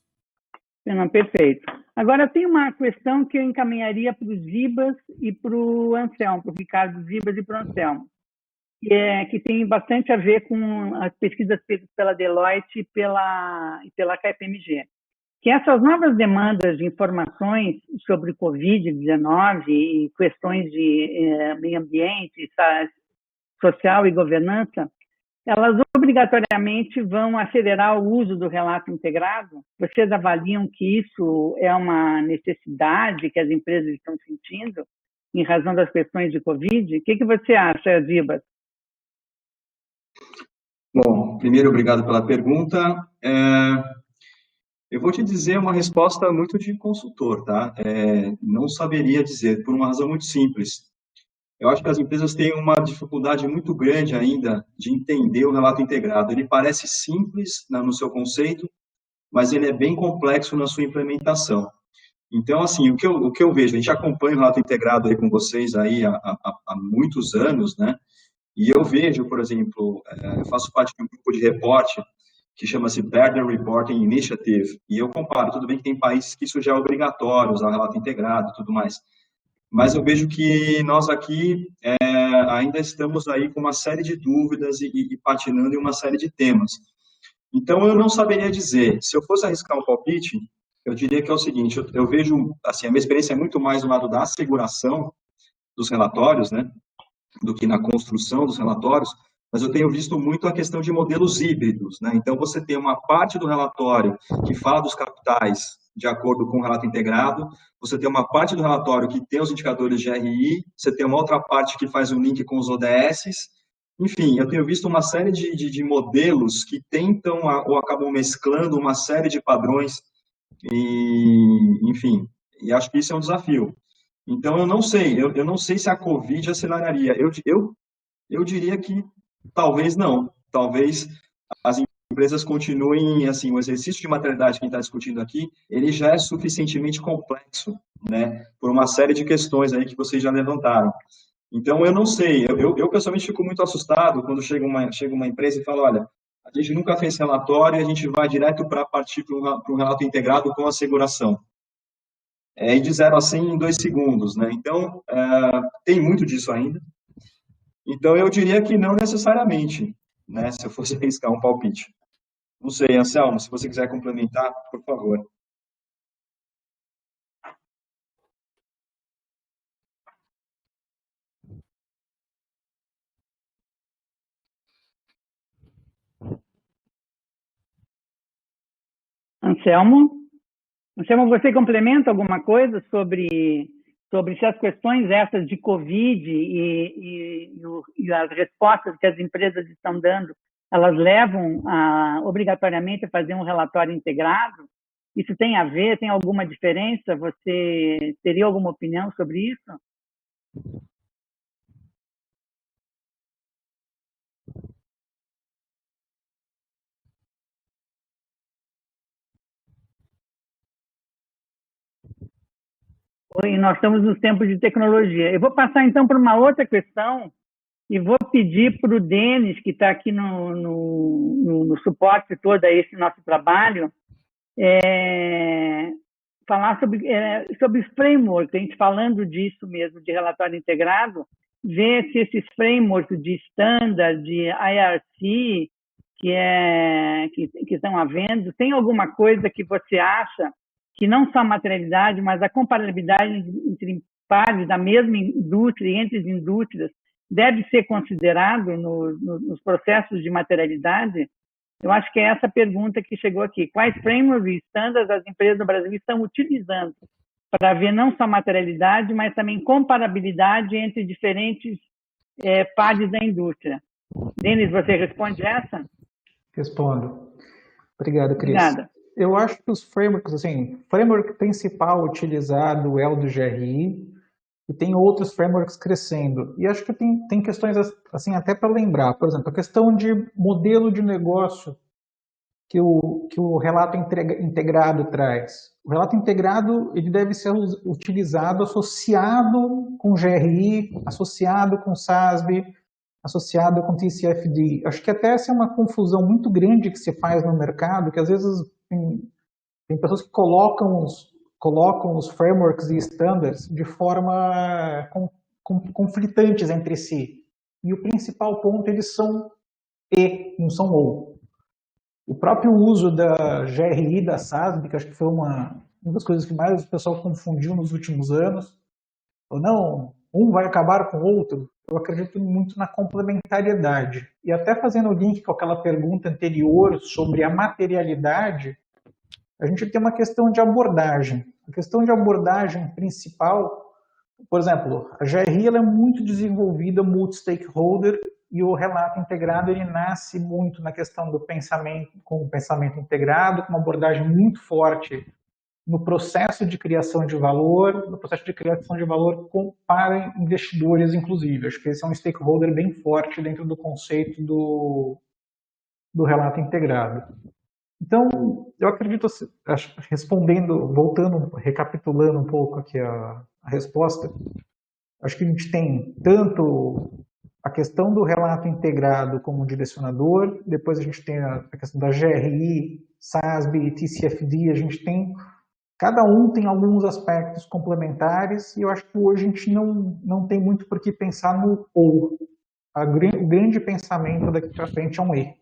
Não, perfeito. Agora, tem uma questão que eu encaminharia para o Zibas e para o Anselmo, para o Ricardo Zibas e para o Anselmo, que tem bastante a ver com as pesquisas feitas pela Deloitte e pela KPMG. Que essas novas demandas de informações sobre Covid-19 e questões de meio ambiente, social e governança, elas obrigatoriamente vão acelerar o uso do relato integrado? Vocês avaliam que isso é uma necessidade que as empresas estão sentindo em razão das questões de Covid? O que você acha, Zibas? Bom, primeiro, obrigado pela pergunta. Eu vou te dizer uma resposta muito de consultor, tá? Não saberia dizer, por uma razão muito simples. Eu acho que as empresas têm uma dificuldade muito grande ainda de entender o relato integrado. Ele parece simples no seu conceito, mas ele é bem complexo na sua implementação. Então, assim, o que eu vejo, a gente acompanha o relato integrado aí com vocês aí há muitos anos, né? E eu vejo, por exemplo, eu faço parte de um grupo de reporte que chama-se Better Reporting Initiative, e eu comparo, tudo bem que tem países que isso já é obrigatório, usar relato integrado e tudo mais, mas eu vejo que nós aqui ainda estamos aí com uma série de dúvidas e patinando em uma série de temas. Então, eu não saberia dizer. Se eu fosse arriscar um palpite, eu diria que é o seguinte, eu vejo, assim, a minha experiência é muito mais do lado da asseguração dos relatórios, né, do que na construção dos relatórios, mas eu tenho visto muito a questão de modelos híbridos, né? Então, você tem uma parte do relatório que fala dos capitais de acordo com o relato integrado, você tem uma parte do relatório que tem os indicadores de RI, você tem uma outra parte que faz um link com os ODSs, enfim, eu tenho visto uma série de modelos que tentam ou acabam mesclando uma série de padrões, e, enfim, e acho que isso é um desafio. Então, eu não sei se a Covid aceleraria. Eu diria que talvez não. Talvez as empresas continuem, assim, o exercício de materialidade que a gente está discutindo aqui, ele já é suficientemente complexo, né, por uma série de questões aí que vocês já levantaram. Então, eu não sei. Eu pessoalmente fico muito assustado quando chega uma empresa e fala, olha, a gente nunca fez relatório e a gente vai direto para partir para um relato integrado com asseguração. E de 0 a 100 em 2 segundos, né? Então, tem muito disso ainda. Então, eu diria que não necessariamente, né? Se eu fosse arriscar um palpite. Não sei, Anselmo, se você quiser complementar, por favor. Anselmo, você complementa alguma coisa sobre se as questões essas de Covid e as respostas que as empresas estão dando, elas levam obrigatoriamente a fazer um relatório integrado? Isso tem a ver? Tem alguma diferença? Você teria alguma opinião sobre isso? E nós estamos nos tempos de tecnologia. Eu vou passar, então, para uma outra questão e vou pedir para o Denis, que está aqui no suporte todo a esse nosso trabalho, falar sobre framework, a gente falando disso mesmo, de relatório integrado, ver se esses frameworks de standard, de IRC, que estão havendo, tem alguma coisa que você acha que não só a materialidade, mas a comparabilidade entre pares da mesma indústria e entre as indústrias deve ser considerado nos processos de materialidade? Eu acho que é essa pergunta que chegou aqui. Quais frameworks e standards as empresas do Brasil estão utilizando para ver não só materialidade, mas também comparabilidade entre diferentes pares da indústria? Denis, você responde essa? Respondo. Obrigado, Cris. Obrigada. Eu acho que os frameworks, assim, o framework principal utilizado é o do GRI, e tem outros frameworks crescendo. E acho que tem questões, assim, até para lembrar. Por exemplo, a questão de modelo de negócio que o relato integrado traz. O relato integrado ele deve ser utilizado associado com GRI, associado com SASB, associado com TCFD. Acho que até essa é uma confusão muito grande que se faz no mercado, que às vezes tem pessoas que colocam os frameworks e standards de forma conflitantes entre si. E o principal ponto, eles são não são ou. O próprio uso da GRI, da SASB, que acho que foi uma das coisas que mais o pessoal confundiu nos últimos anos, ou não, um vai acabar com o outro, eu acredito muito na complementariedade. E até fazendo o link com aquela pergunta anterior sobre a materialidade, a gente tem uma questão de abordagem. A questão de abordagem principal, por exemplo, a GRI ela é muito desenvolvida multi-stakeholder e o relato integrado ele nasce muito na questão do pensamento, com o pensamento integrado, com uma abordagem muito forte no processo de criação de valor, para investidores, inclusive. Acho que esse é um stakeholder bem forte dentro do conceito do relato integrado. Então, eu acredito, respondendo, recapitulando um pouco aqui a resposta, acho que a gente tem tanto a questão do relato integrado como direcionador, depois a gente tem a questão da GRI, SASB e TCFD, cada um tem alguns aspectos complementares e eu acho que hoje a gente não tem muito por que pensar no ou. O grande pensamento daqui para frente é um e.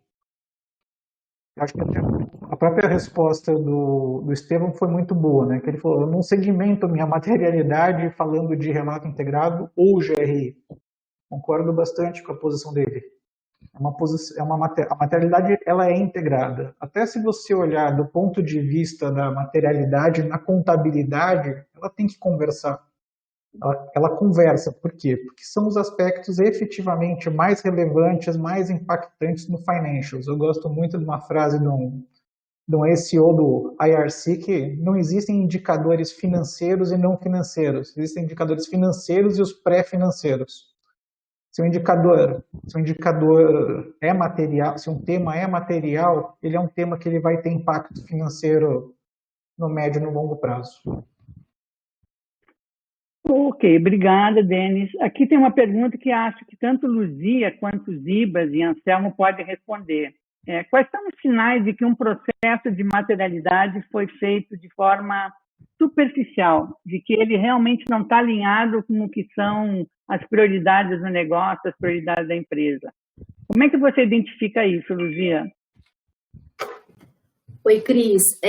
Eu acho que até a própria resposta do Estevão foi muito boa, né? Que ele falou, eu não segmento minha materialidade falando de relato integrado ou GRI. Concordo bastante com a posição dele. A materialidade ela é integrada. Até se você olhar do ponto de vista da materialidade na contabilidade, ela tem que conversar. Ela conversa. Por quê? Porque são os aspectos efetivamente mais relevantes, mais impactantes no financials. Eu gosto muito de uma frase de um SEO do IRC que não existem indicadores financeiros e não financeiros. Existem indicadores financeiros e os pré-financeiros. Se o indicador é material, se um tema é material, ele é um tema que ele vai ter impacto financeiro no médio e no longo prazo. Ok, obrigada, Denis. Aqui tem uma pergunta que acho que tanto Luzia quanto Zibas e Anselmo podem responder. Quais são os sinais de que um processo de materialidade foi feito de forma superficial, de que ele realmente não está alinhado com o que são as prioridades do negócio, as prioridades da empresa? Como é que você identifica isso, Luzia? Oi, Cris.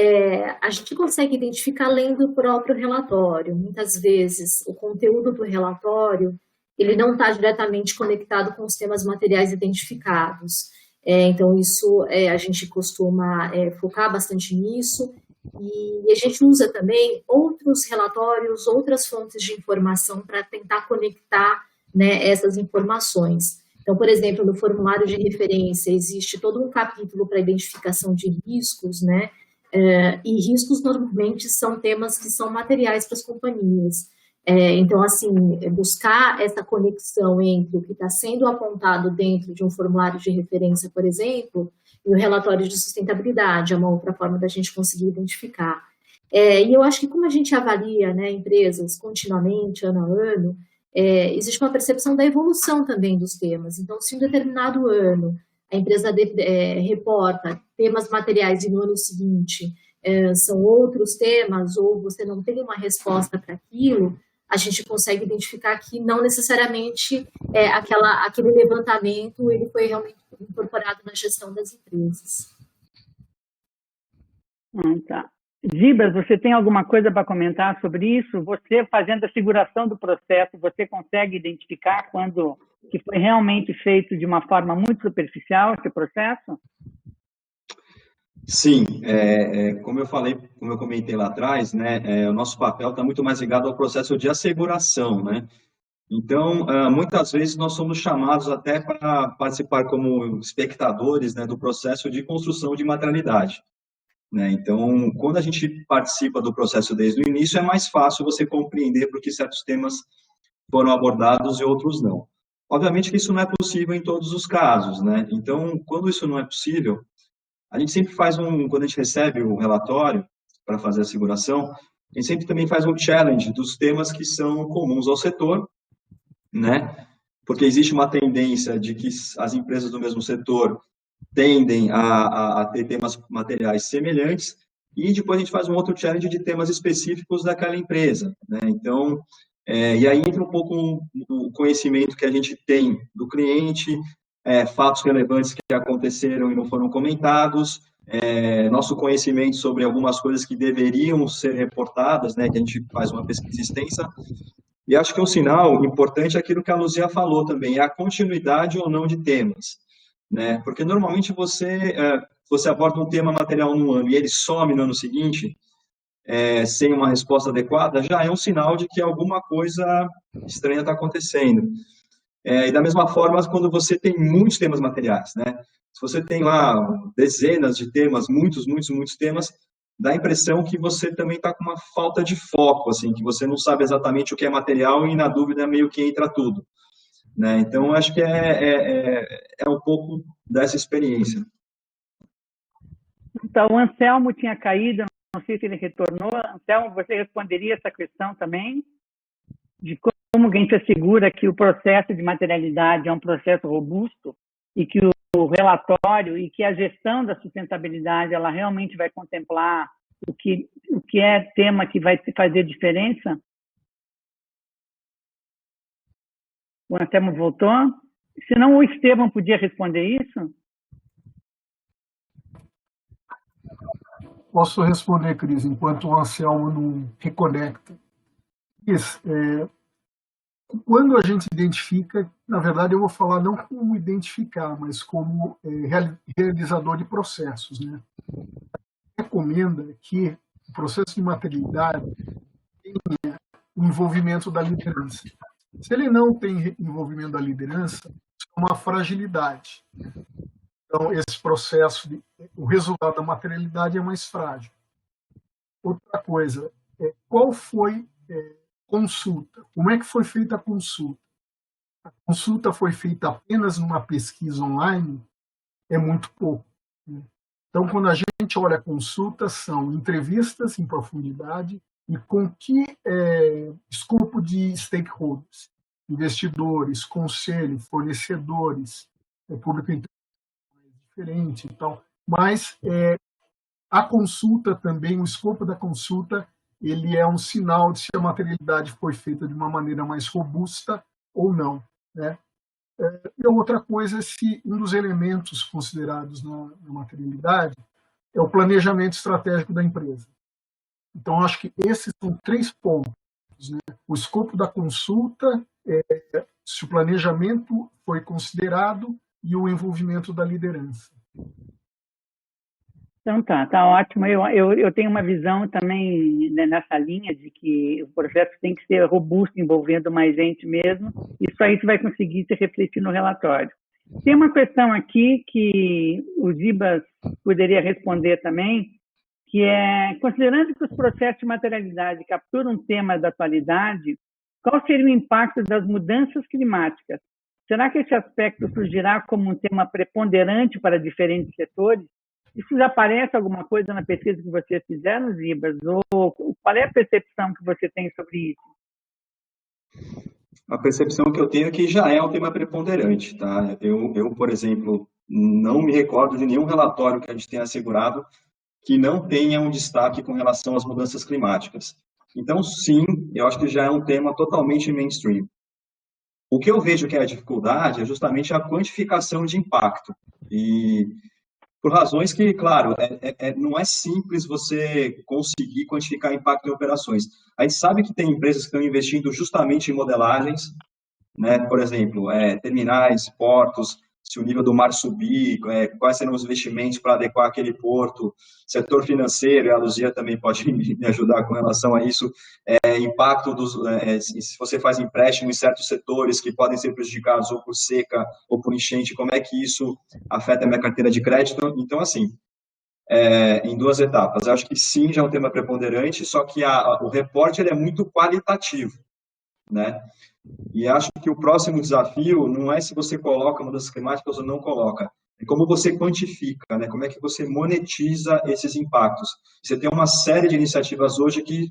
A gente consegue identificar lendo o próprio relatório. Muitas vezes, o conteúdo do relatório ele não está diretamente conectado com os temas materiais identificados. Então, isso a gente costuma focar bastante nisso. E a gente usa também outros relatórios, outras fontes de informação para tentar conectar, né, essas informações. Então, por exemplo, no formulário de referência existe todo um capítulo para identificação de riscos, né? E riscos normalmente são temas que são materiais para as companhias. Então, assim, buscar essa conexão entre o que está sendo apontado dentro de um formulário de referência, por exemplo, e o relatório de sustentabilidade, é uma outra forma da gente conseguir identificar. E eu acho que como a gente avalia, né, empresas continuamente, ano a ano, existe uma percepção da evolução também dos temas. Então, se em um determinado ano a empresa reporta temas materiais e no ano seguinte são outros temas, ou você não tem uma resposta para aquilo, a gente consegue identificar que não necessariamente aquele levantamento ele foi realmente incorporado na gestão das empresas. Tá. Gibas, você tem alguma coisa para comentar sobre isso? Você, fazendo a figuração do processo, você consegue identificar quando que foi realmente feito de uma forma muito superficial esse processo? Sim, como eu comentei lá atrás, né, o nosso papel está muito mais ligado ao processo de asseguração, né? Então, muitas vezes nós somos chamados até para participar como espectadores, né, do processo de construção de materialidade, né? Então, quando a gente participa do processo desde o início, é mais fácil você compreender por que certos temas foram abordados e outros não. Obviamente que isso não é possível em todos os casos, né? Então, quando isso não é possível, a gente sempre faz quando a gente recebe o relatório para fazer a seguração, a gente sempre também faz um challenge dos temas que são comuns ao setor, né? Porque existe uma tendência de que as empresas do mesmo setor tendem a ter temas materiais semelhantes, e depois a gente faz um outro challenge de temas específicos daquela empresa, né? Então, e aí entra um pouco o conhecimento que a gente tem do cliente, fatos relevantes que aconteceram e não foram comentados, nosso conhecimento sobre algumas coisas que deveriam ser reportadas, né, que a gente faz uma pesquisa extensa. E acho que um sinal importante é aquilo que a Luzia falou também, é a continuidade ou não de temas, né? Porque normalmente você aborda um tema material no ano e ele some no ano seguinte, sem uma resposta adequada, já é um sinal de que alguma coisa estranha está acontecendo. E da mesma forma, quando você tem muitos temas materiais, né? Se você tem lá dezenas de temas, muitos temas, dá a impressão que você também está com uma falta de foco, assim, que você não sabe exatamente o que é material e na dúvida meio que entra tudo, né? Então, acho que é um pouco dessa experiência. Então, o Anselmo tinha caído, não sei se ele retornou. Anselmo, você responderia essa questão também? De como que a gente assegura que o processo de materialidade é um processo robusto e que o relatório e que a gestão da sustentabilidade ela realmente vai contemplar o que é tema que vai fazer diferença? O Anselmo voltou? Se não, o Estevam podia responder isso? Posso responder, Cris, enquanto o Anselmo não reconecta. Quando a gente identifica, na verdade eu vou falar não como identificar, mas como realizador de processos, né? Recomenda que o processo de materialidade tenha o envolvimento da liderança. Se ele não tem envolvimento da liderança, é uma fragilidade. Então, esse processo, o resultado da materialidade é mais frágil. Outra coisa, qual foi consulta? Como é que foi feita a consulta? A consulta foi feita apenas numa pesquisa online? É muito pouco, né? Então, quando a gente olha a consulta, são entrevistas em profundidade e com que escopo de stakeholders? Investidores, conselho, fornecedores, público diferente e tal. Mas a consulta também, o escopo da consulta, ele é um sinal de se a materialidade foi feita de uma maneira mais robusta ou não, né? E a outra coisa é se um dos elementos considerados na materialidade é o planejamento estratégico da empresa. Então, acho que esses são 3 pontos, né? O escopo da consulta, se o planejamento foi considerado e o envolvimento da liderança. Então tá ótimo. Eu tenho uma visão também nessa linha de que o processo tem que ser robusto, envolvendo mais gente mesmo. Isso aí você vai conseguir se refletir no relatório. Tem uma questão aqui que o Dibas poderia responder também, que é, considerando que os processos de materialidade capturam temas da atualidade, qual seria o impacto das mudanças climáticas? Será que esse aspecto surgirá como um tema preponderante para diferentes setores? Isso já aparece alguma coisa na pesquisa que vocês fizeram, Dibas? Ou qual é a percepção que você tem sobre isso? A percepção que eu tenho é que já é um tema preponderante, tá? Eu, por exemplo, não me recordo de nenhum relatório que a gente tenha assegurado que não tenha um destaque com relação às mudanças climáticas. Então, sim, eu acho que já é um tema totalmente mainstream. O que eu vejo que é a dificuldade é justamente a quantificação de impacto. E por razões que, claro, não é simples você conseguir quantificar impacto em operações. A gente sabe que tem empresas que estão investindo justamente em modelagens, né? Por exemplo, terminais, portos, se o nível do mar subir, quais serão os investimentos para adequar aquele porto, setor financeiro, e a Luzia também pode me ajudar com relação a isso, impacto se você faz empréstimo em certos setores que podem ser prejudicados ou por seca ou por enchente, como é que isso afeta a minha carteira de crédito. Então, assim, em 2 etapas. Eu acho que sim, já é um tema preponderante, só que o reporte ele é muito qualitativo, né? E acho que o próximo desafio não é se você coloca mudanças climáticas ou não coloca, é como você quantifica, né? Como é que você monetiza esses impactos. Você tem uma série de iniciativas hoje que,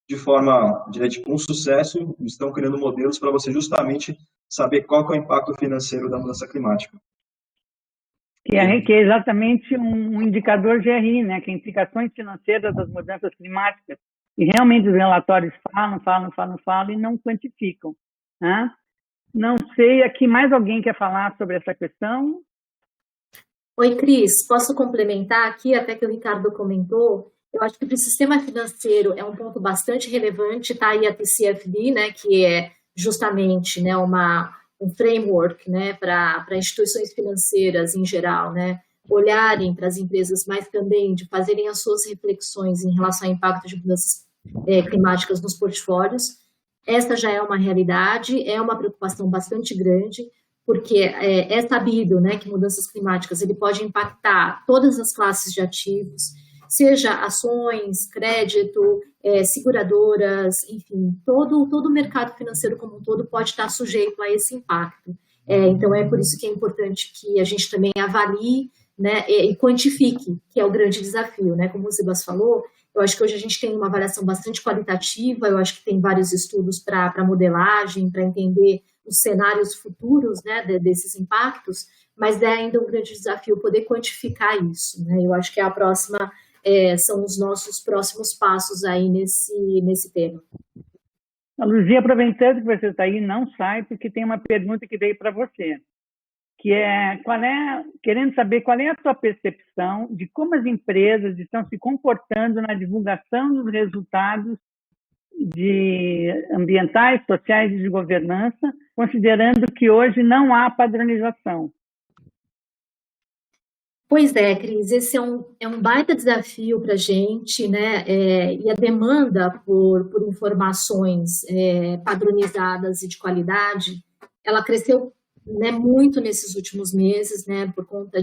de forma, com sucesso, estão criando modelos para você justamente saber qual que é o impacto financeiro da mudança climática. Que é exatamente um indicador GRI, né? Que é implicações financeiras das mudanças climáticas. E realmente os relatórios falam e não quantificam. Né? Não sei, aqui mais alguém quer falar sobre essa questão? Oi, Cris, posso complementar aqui, até que o Ricardo comentou? Eu acho que para o sistema financeiro é um ponto bastante relevante, tá aí a TCFD, né, que é justamente, né, um framework, né, para instituições financeiras em geral, né, olharem para as empresas, mas também de fazerem as suas reflexões em relação ao impacto de mudanças climáticas nos portfólios. Essa já é uma realidade, é uma preocupação bastante grande, porque é sabido, né, que mudanças climáticas ele pode impactar todas as classes de ativos, seja ações, crédito, seguradoras, enfim, todo o mercado financeiro como um todo pode estar sujeito a esse impacto. Então, é por isso que é importante que a gente também avalie, né, e quantifique, que é o grande desafio, né? Como o Sebas falou, eu acho que hoje a gente tem uma avaliação bastante qualitativa, eu acho que tem vários estudos para modelagem, para entender os cenários futuros, né, desses impactos, mas é ainda um grande desafio poder quantificar isso, né? Eu acho que a próxima são os nossos próximos passos aí nesse tema. A Luzia, aproveitando que você está aí, não sai, porque tem uma pergunta que veio para você, que querendo saber qual é a sua percepção de como as empresas estão se comportando na divulgação dos resultados ambientais, sociais e de governança, considerando que hoje não há padronização. Pois é, Cris, esse é um baita desafio para a gente, né? E a demanda por informações padronizadas e de qualidade, ela cresceu, né, muito nesses últimos meses, né, por conta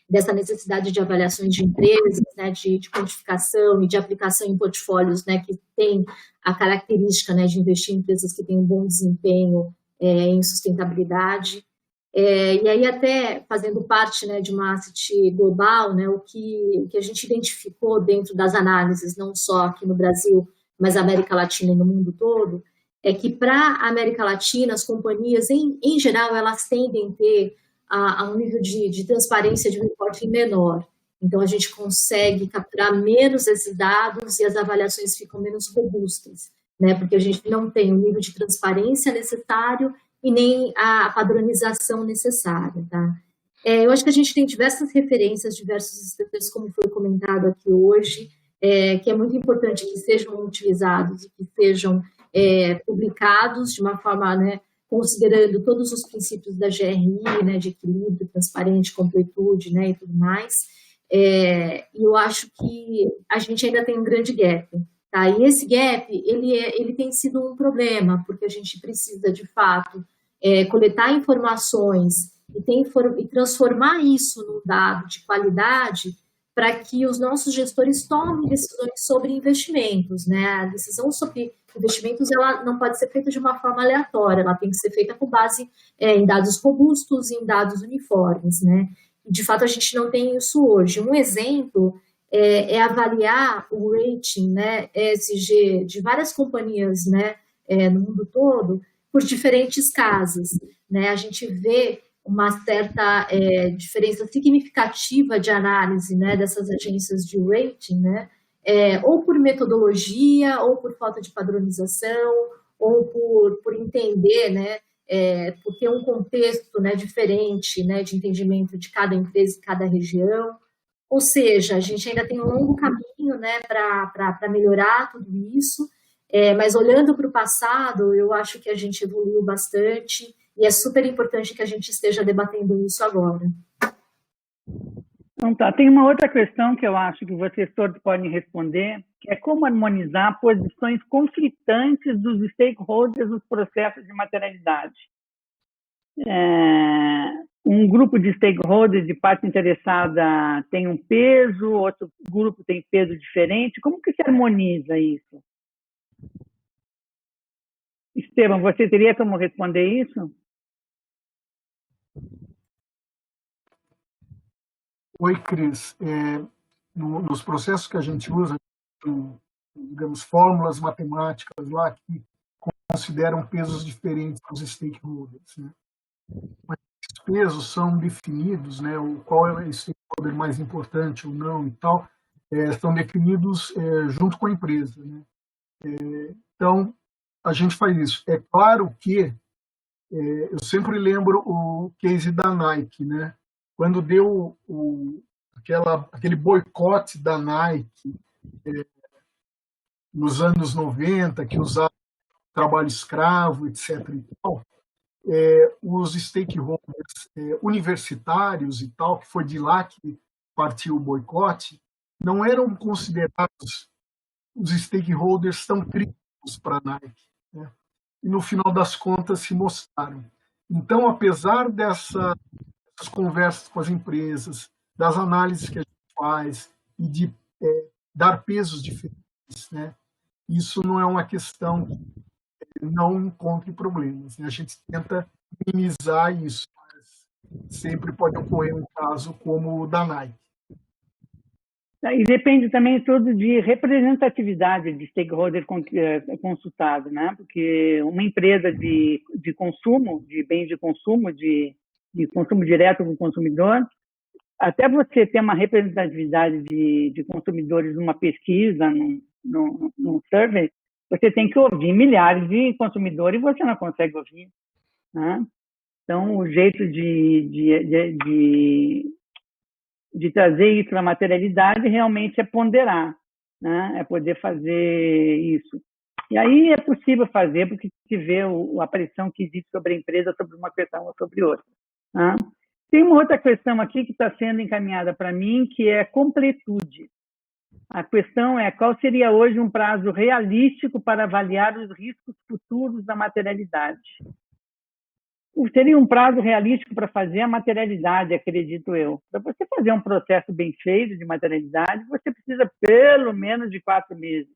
dessa necessidade de avaliações de empresas, né, de quantificação e de aplicação em portfólios, né, que tem a característica, né, de investir em empresas que têm um bom desempenho em sustentabilidade. E aí até fazendo parte, né, de uma asset global, né, o que a gente identificou dentro das análises, não só aqui no Brasil, mas na América Latina e no mundo todo, é que para a América Latina, as companhias, em geral, elas tendem a ter a um nível de transparência de reporting menor. Então, a gente consegue capturar menos esses dados e as avaliações ficam menos robustas, né? Porque a gente não tem o nível de transparência necessário e nem a padronização necessária, tá? Eu acho que a gente tem diversas referências, diversos estudos, como foi comentado aqui hoje, que é muito importante que sejam utilizados e que sejam publicados de uma forma, né, considerando todos os princípios da GRI, né, de equilíbrio, transparente, completude, né, e tudo mais. E eu acho que a gente ainda tem um grande gap, tá? E esse gap, ele tem sido um problema, porque a gente precisa, de fato, coletar informações e transformar isso num dado de qualidade para que os nossos gestores tomem decisões sobre investimentos, né? A decisão sobre investimentos, ela não pode ser feita de uma forma aleatória, ela tem que ser feita com base em dados robustos e em dados uniformes, né? E, de fato, a gente não tem isso hoje. Um exemplo é avaliar o rating, né, ESG de várias companhias, né, no mundo todo, por diferentes casas, né? A gente vê uma certa diferença significativa de análise, né, dessas agências de rating, né, ou por metodologia, ou por falta de padronização, ou por entender, né, por ter um contexto, né, diferente, né, de entendimento de cada empresa e cada região. Ou seja, a gente ainda tem um longo caminho, né, para melhorar tudo isso, mas olhando para o passado, eu acho que a gente evoluiu bastante E é super importante que a gente esteja debatendo isso agora. Então, tá. Tem uma outra questão que eu acho que vocês todos podem responder, que é como harmonizar posições conflitantes dos stakeholders nos processos de materialidade. Um grupo de stakeholders, de parte interessada, tem um peso, outro grupo tem peso diferente. Como que se harmoniza isso? Esteban, você teria como responder isso? Oi, Cris. Nos processos que a gente usa, digamos, fórmulas matemáticas lá que consideram pesos diferentes para os stakeholders, né? Mas esses pesos são definidos, né? Qual é o stakeholder mais importante ou não e tal, estão definidos junto com a empresa, né? Então, a gente faz isso. É claro que eu sempre lembro o case da Nike, né? Quando deu aquele boicote da Nike nos anos 90, que usava trabalho escravo, etc. E tal, os stakeholders universitários e tal, que foi de lá que partiu o boicote, não eram considerados os stakeholders tão críticos para a Nike, né? E no final das contas se mostraram. Então, apesar dessas conversas com as empresas, das análises que a gente faz e de dar pesos diferentes, né? Isso não é uma questão que não encontre problemas, né? A gente tenta minimizar isso, mas sempre pode ocorrer um caso como o da Nike. E depende também tudo de representatividade de stakeholder consultado, né? Porque uma empresa de consumo, de bens de consumo consumo direto com o consumidor, até você ter uma representatividade de consumidores numa pesquisa, num survey, você tem que ouvir milhares de consumidores e você não consegue ouvir, né? Então, o jeito de trazer isso para a materialidade realmente é ponderar, né? É poder fazer isso. E aí é possível fazer porque se vê a pressão que existe sobre a empresa, sobre uma questão ou sobre outra, né? Tem uma outra questão aqui que está sendo encaminhada para mim, que é completude. A questão é qual seria hoje um prazo realístico para avaliar os riscos futuros da materialidade. Seria um prazo realístico para fazer a materialidade, acredito eu. Para você fazer um processo bem feito de materialidade, você precisa pelo menos de 4 meses,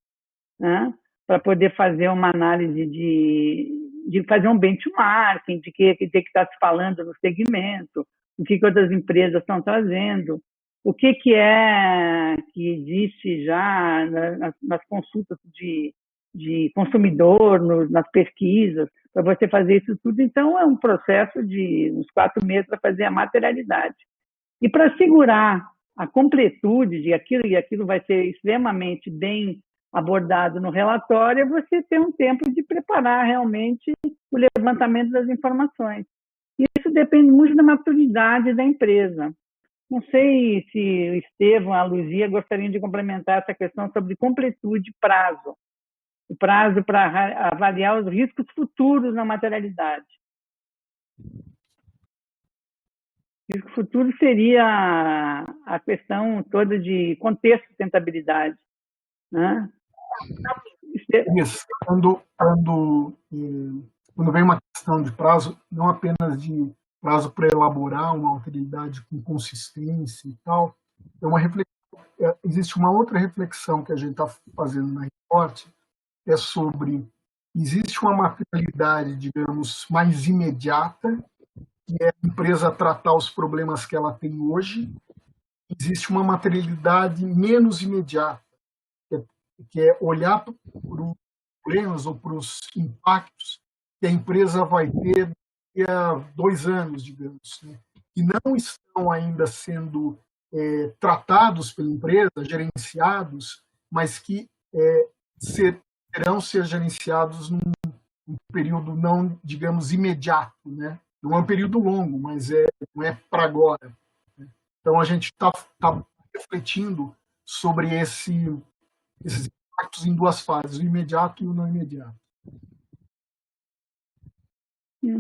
né? Para poder fazer uma análise de fazer um benchmarking, de que está se falando no segmento, o que outras empresas estão trazendo, o que é que existe já nas consultas de consumidor, nas pesquisas, para você fazer isso tudo. Então, é um processo de uns 4 meses para fazer a materialidade. E para segurar a completude de aquilo, e aquilo vai ser extremamente bem abordado no relatório, é você ter um tempo de preparar realmente o levantamento das informações. Isso depende muito da maturidade da empresa. Não sei se o Estevam, a Luzia gostariam de complementar essa questão sobre completude e prazo. O prazo para avaliar os riscos futuros na materialidade. O risco futuro seria a questão toda de contexto de sustentabilidade, né? Isso. Quando vem uma questão de prazo, não apenas de prazo para elaborar uma alteridade com consistência e tal, existe uma outra reflexão que a gente está fazendo na Report, é sobre, existe uma materialidade, digamos, mais imediata, que é a empresa tratar os problemas que ela tem hoje. Existe uma materialidade menos imediata, que é olhar para os problemas ou para os impactos que a empresa vai ter daqui a 2 anos, digamos, né? Que não estão ainda sendo tratados pela empresa, gerenciados, mas que terão ser gerenciados num período não, digamos, imediato, né? Não é um período longo, mas não é para agora, né? Então, a gente está refletindo sobre esses impactos em 2 fases, o imediato e o não imediato.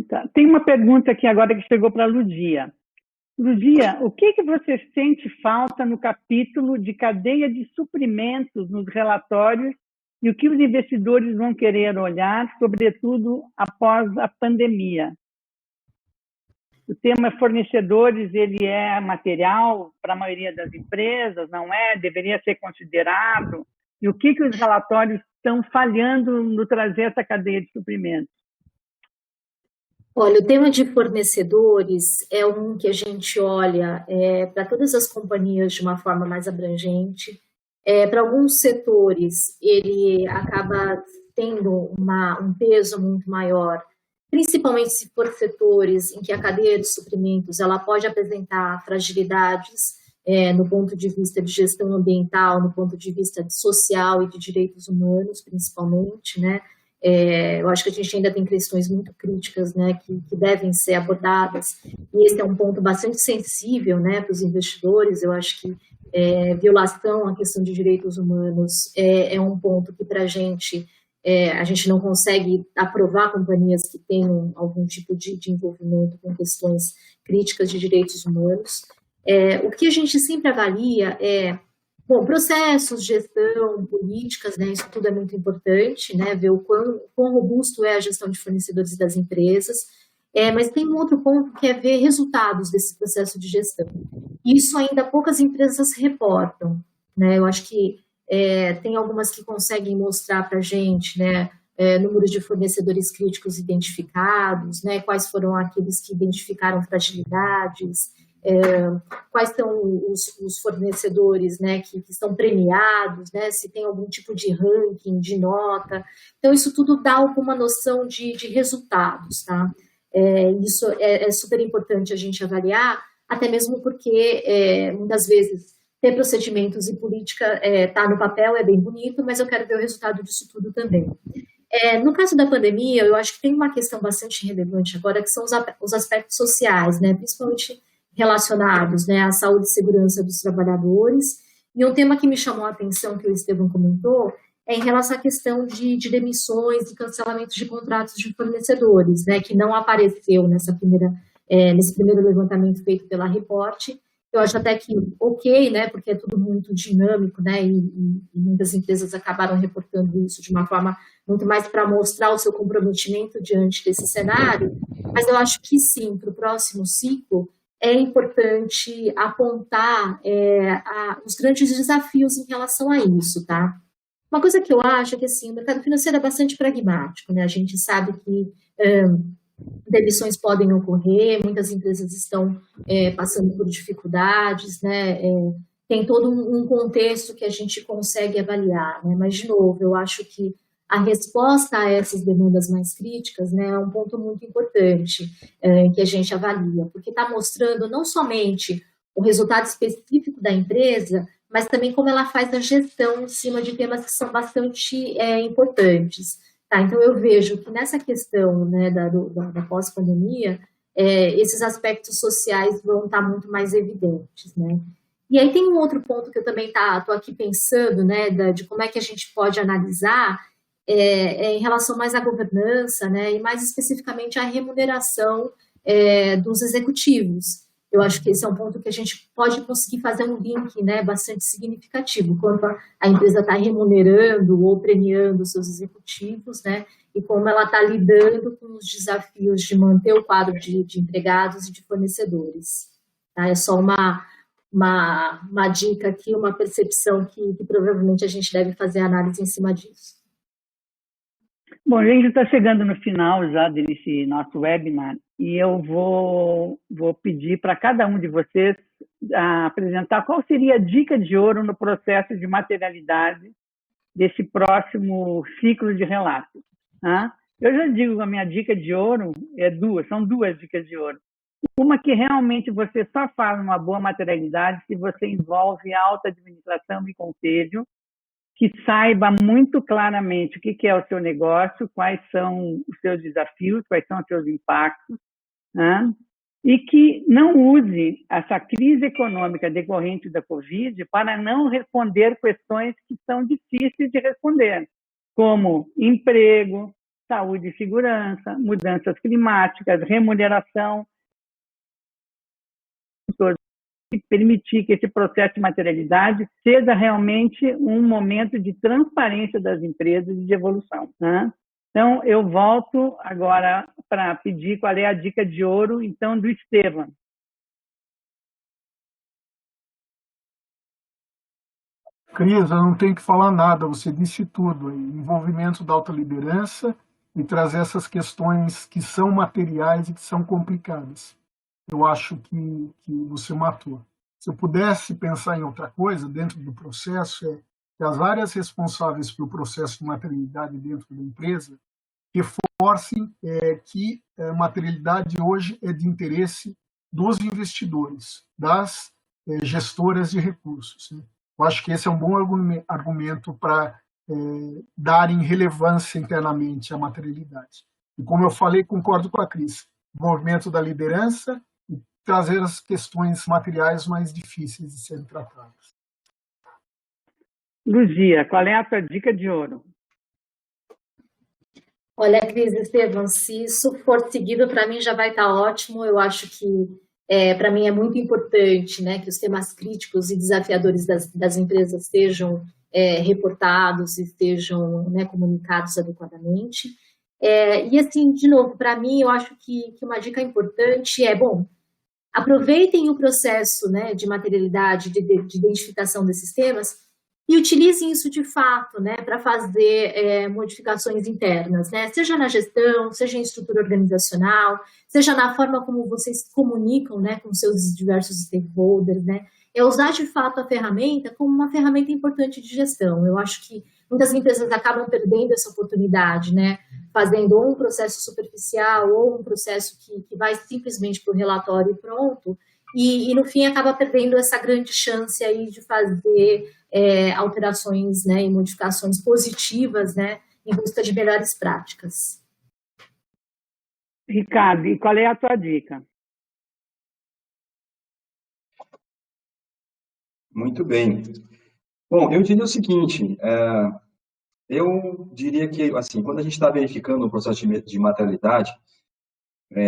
Tá. Tem uma pergunta aqui agora que chegou para a Ludia. Ludia, o que você sente falta no capítulo de cadeia de suprimentos nos relatórios e o que os investidores vão querer olhar, sobretudo após a pandemia? O tema fornecedores, ele é material para a maioria das empresas, não é? Deveria ser considerado? E o que os relatórios estão falhando no trazer essa cadeia de suprimentos? Olha, o tema de fornecedores é um que a gente olha para todas as companhias de uma forma mais abrangente. Para alguns setores, ele acaba tendo um peso muito maior, principalmente se for setores em que a cadeia de suprimentos ela pode apresentar fragilidades no ponto de vista de gestão ambiental, no ponto de vista social e de direitos humanos, principalmente, né? Eu acho que a gente ainda tem questões muito críticas, né, que devem ser abordadas, e esse é um ponto bastante sensível, né, para os investidores. Eu acho que violação à questão de direitos humanos é um ponto que, para a gente não consegue aprovar companhias que tenham algum tipo de envolvimento com questões críticas de direitos humanos. O que a gente sempre avalia processos, gestão, políticas, né, isso tudo é muito importante, né, ver o quão robusto é a gestão de fornecedores das empresas, mas tem um outro ponto que é ver resultados desse processo de gestão. Isso ainda poucas empresas reportam, né, eu acho que tem algumas que conseguem mostrar para a gente, né, números de fornecedores críticos identificados, né, quais foram aqueles que identificaram fragilidades, quais são os fornecedores, né, que estão premiados, né, se tem algum tipo de ranking, de nota. Então, isso tudo dá alguma noção de resultados, tá? Isso é super importante a gente avaliar, até mesmo porque, muitas vezes, ter procedimentos e política tá no papel é bem bonito, mas eu quero ver o resultado disso tudo também. No caso da pandemia, eu acho que tem uma questão bastante relevante agora, que são os aspectos sociais, né, principalmente relacionados, né, à saúde e segurança dos trabalhadores. E um tema que me chamou a atenção, que o Estevão comentou, é em relação à questão de demissões e cancelamentos de contratos de fornecedores, né, que não apareceu nesse primeiro levantamento feito pela Report. Eu acho até que ok, né, porque é tudo muito dinâmico, né, e muitas empresas acabaram reportando isso de uma forma muito mais para mostrar o seu comprometimento diante desse cenário, mas eu acho que sim, para o próximo ciclo, é importante apontar os grandes desafios em relação a isso, tá? Uma coisa que eu acho é que, assim, o mercado financeiro é bastante pragmático, né? A gente sabe que demissões podem ocorrer, muitas empresas estão passando por dificuldades, né? Tem todo um contexto que a gente consegue avaliar, né? Mas, de novo, eu acho que a resposta a essas demandas mais críticas, né, é um ponto muito importante que a gente avalia, porque está mostrando não somente o resultado específico da empresa, mas também como ela faz a gestão em cima de temas que são bastante importantes. Tá? Então, eu vejo que nessa questão, né, da pós-pandemia, esses aspectos sociais vão estar muito mais evidentes, né? E aí tem um outro ponto que eu também estou aqui pensando, né, de como é que a gente pode analisar, em relação mais à governança, né, e mais especificamente à remuneração dos executivos. Eu acho que esse é um ponto que a gente pode conseguir fazer um link, né, bastante significativo, quando a empresa está remunerando ou premiando os seus executivos, né, e como ela está lidando com os desafios de manter o quadro de empregados e de fornecedores. Tá? É só uma dica aqui, uma percepção que provavelmente a gente deve fazer análise em cima disso. Bom, a gente está chegando no final já desse nosso webinar e eu vou pedir para cada um de vocês apresentar qual seria a dica de ouro no processo de materialidade desse próximo ciclo de relatos. Tá? Eu já digo que a minha dica de ouro são duas dicas de ouro. Uma que realmente você só faz uma boa materialidade se você envolve alta administração e conselho, que saiba muito claramente o que é o seu negócio, quais são os seus desafios, quais são os seus impactos, né? E que não use essa crise econômica decorrente da Covid para não responder questões que são difíceis de responder, como emprego, saúde e segurança, mudanças climáticas, remuneração, e permitir que esse processo de materialidade seja realmente um momento de transparência das empresas e de evolução, né? Então, eu volto agora para pedir qual é a dica de ouro, então, do Estevam. Cris, eu não tenho que falar nada, você disse tudo. Envolvimento da alta liderança e trazer essas questões que são materiais e que são complicadas. Eu acho que você matou. Se eu pudesse pensar em outra coisa dentro do processo, é que as áreas responsáveis pelo processo de materialidade dentro da empresa reforcem que a materialidade hoje é de interesse dos investidores, das gestoras de recursos, né? Eu acho que esse é um bom argumento para darem relevância internamente à materialidade. E como eu falei, concordo com a Cris, envolvimento da liderança e trazer as questões materiais mais difíceis de serem tratadas. Luzia, qual é a tua dica de ouro? Olha, Cris, Estevam, se isso for seguido, para mim já vai estar ótimo. Eu acho que, para mim, é muito importante, né, que os temas críticos e desafiadores das empresas sejam reportados e estejam, né, comunicados adequadamente. E, assim, de novo, para mim, eu acho que uma dica importante aproveitem o processo, né, de materialidade, de identificação desses temas, e utilizem isso de fato, né, para fazer modificações internas, né, seja na gestão, seja em estrutura organizacional, seja na forma como vocês comunicam, né, com seus diversos stakeholders, né, usar de fato a ferramenta como uma ferramenta importante de gestão. Eu acho que muitas empresas acabam perdendo essa oportunidade, né, fazendo ou um processo superficial ou um processo que vai simplesmente para o relatório e pronto, e no fim acaba perdendo essa grande chance aí de fazer alterações, né, e modificações positivas, né, em busca de melhores práticas. Ricardo, e qual é a tua dica? Muito bem. Bom, eu diria o seguinte, eu diria que, assim, quando a gente está verificando o processo de materialidade,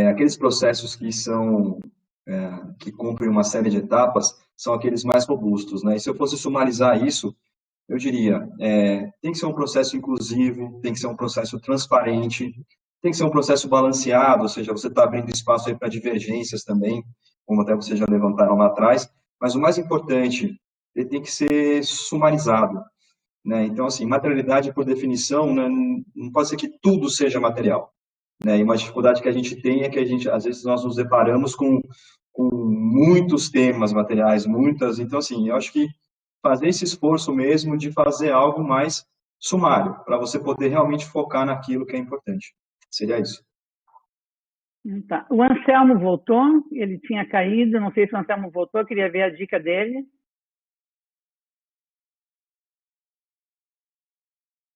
aqueles processos que cumprem uma série de etapas são aqueles mais robustos, né? E se eu fosse sumarizar isso, eu diria, tem que ser um processo inclusivo, tem que ser um processo transparente, tem que ser um processo balanceado, ou seja, você está abrindo espaço aí para divergências também, como até vocês já levantaram lá atrás, mas o mais importante, ele tem que ser sumarizado, né? Então, assim, materialidade, por definição, né, não pode ser que tudo seja material, né? E uma dificuldade que a gente tem é que às vezes nós nos deparamos com muitos temas materiais, então, assim, eu acho que fazer esse esforço mesmo de fazer algo mais sumário, para você poder realmente focar naquilo que é importante. Seria isso. Tá. O Anselmo voltou, ele tinha caído, não sei se o Anselmo voltou, queria ver a dica dele.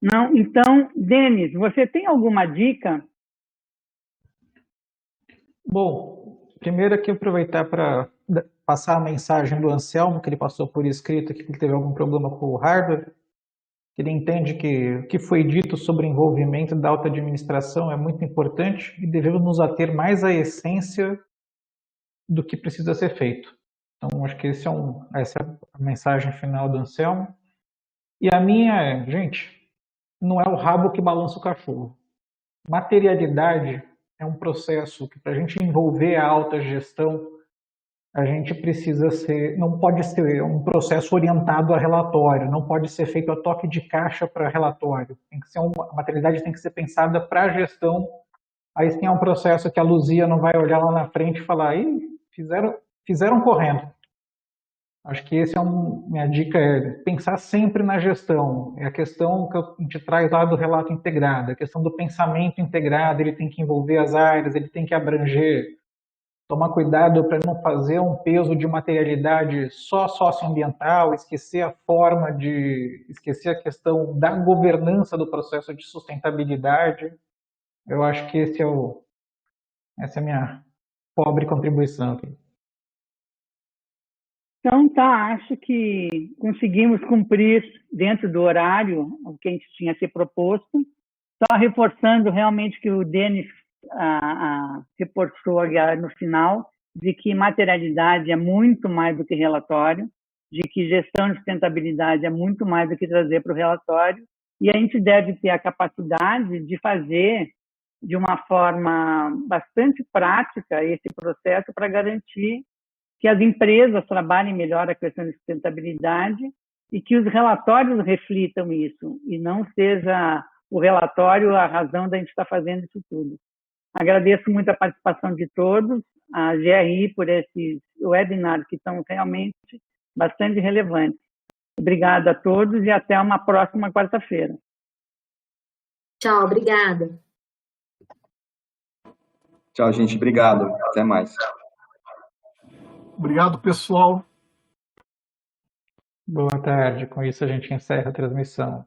Não? Então, Denis, você tem alguma dica? Bom, primeiro aqui aproveitar para passar a mensagem do Anselmo, que ele passou por escrito aqui, que ele teve algum problema com o hardware, que ele entende que o que foi dito sobre envolvimento da alta administração é muito importante e devemos nos ater mais à essência do que precisa ser feito. Então, acho que essa é a mensagem final do Anselmo. E a minha é, gente, não é o rabo que balança o cachorro. Materialidade é um processo que, para a gente envolver a alta gestão, a gente precisa não pode ser um processo orientado a relatório, não pode ser feito a toque de caixa para relatório. A materialidade tem que ser pensada para a gestão. Aí sim é um processo que a Luzia não vai olhar lá na frente e falar, fizeram correndo. Acho que minha dica é pensar sempre na gestão. É a questão que a gente traz lá do relato integrado, a questão do pensamento integrado, ele tem que envolver as áreas, ele tem que abranger, tomar cuidado para não fazer um peso de materialidade só socioambiental, esquecer esquecer a questão da governança do processo de sustentabilidade. Eu acho que essa é a minha pobre contribuição aqui. Então, tá, acho que conseguimos cumprir dentro do horário o que a gente tinha se proposto. Só reforçando realmente que o Denis reforçou no final, de que materialidade é muito mais do que relatório, de que gestão de sustentabilidade é muito mais do que trazer para o relatório, e a gente deve ter a capacidade de fazer de uma forma bastante prática esse processo para garantir que as empresas trabalhem melhor a questão de sustentabilidade e que os relatórios reflitam isso, e não seja o relatório a razão da gente estar fazendo isso tudo. Agradeço muito a participação de todos, a GRI por esses webinars que são realmente bastante relevantes. Obrigada a todos e até uma próxima quarta-feira. Tchau, obrigada. Tchau, gente. Obrigado. Até mais. Obrigado, pessoal. Boa tarde. Com isso a gente encerra a transmissão.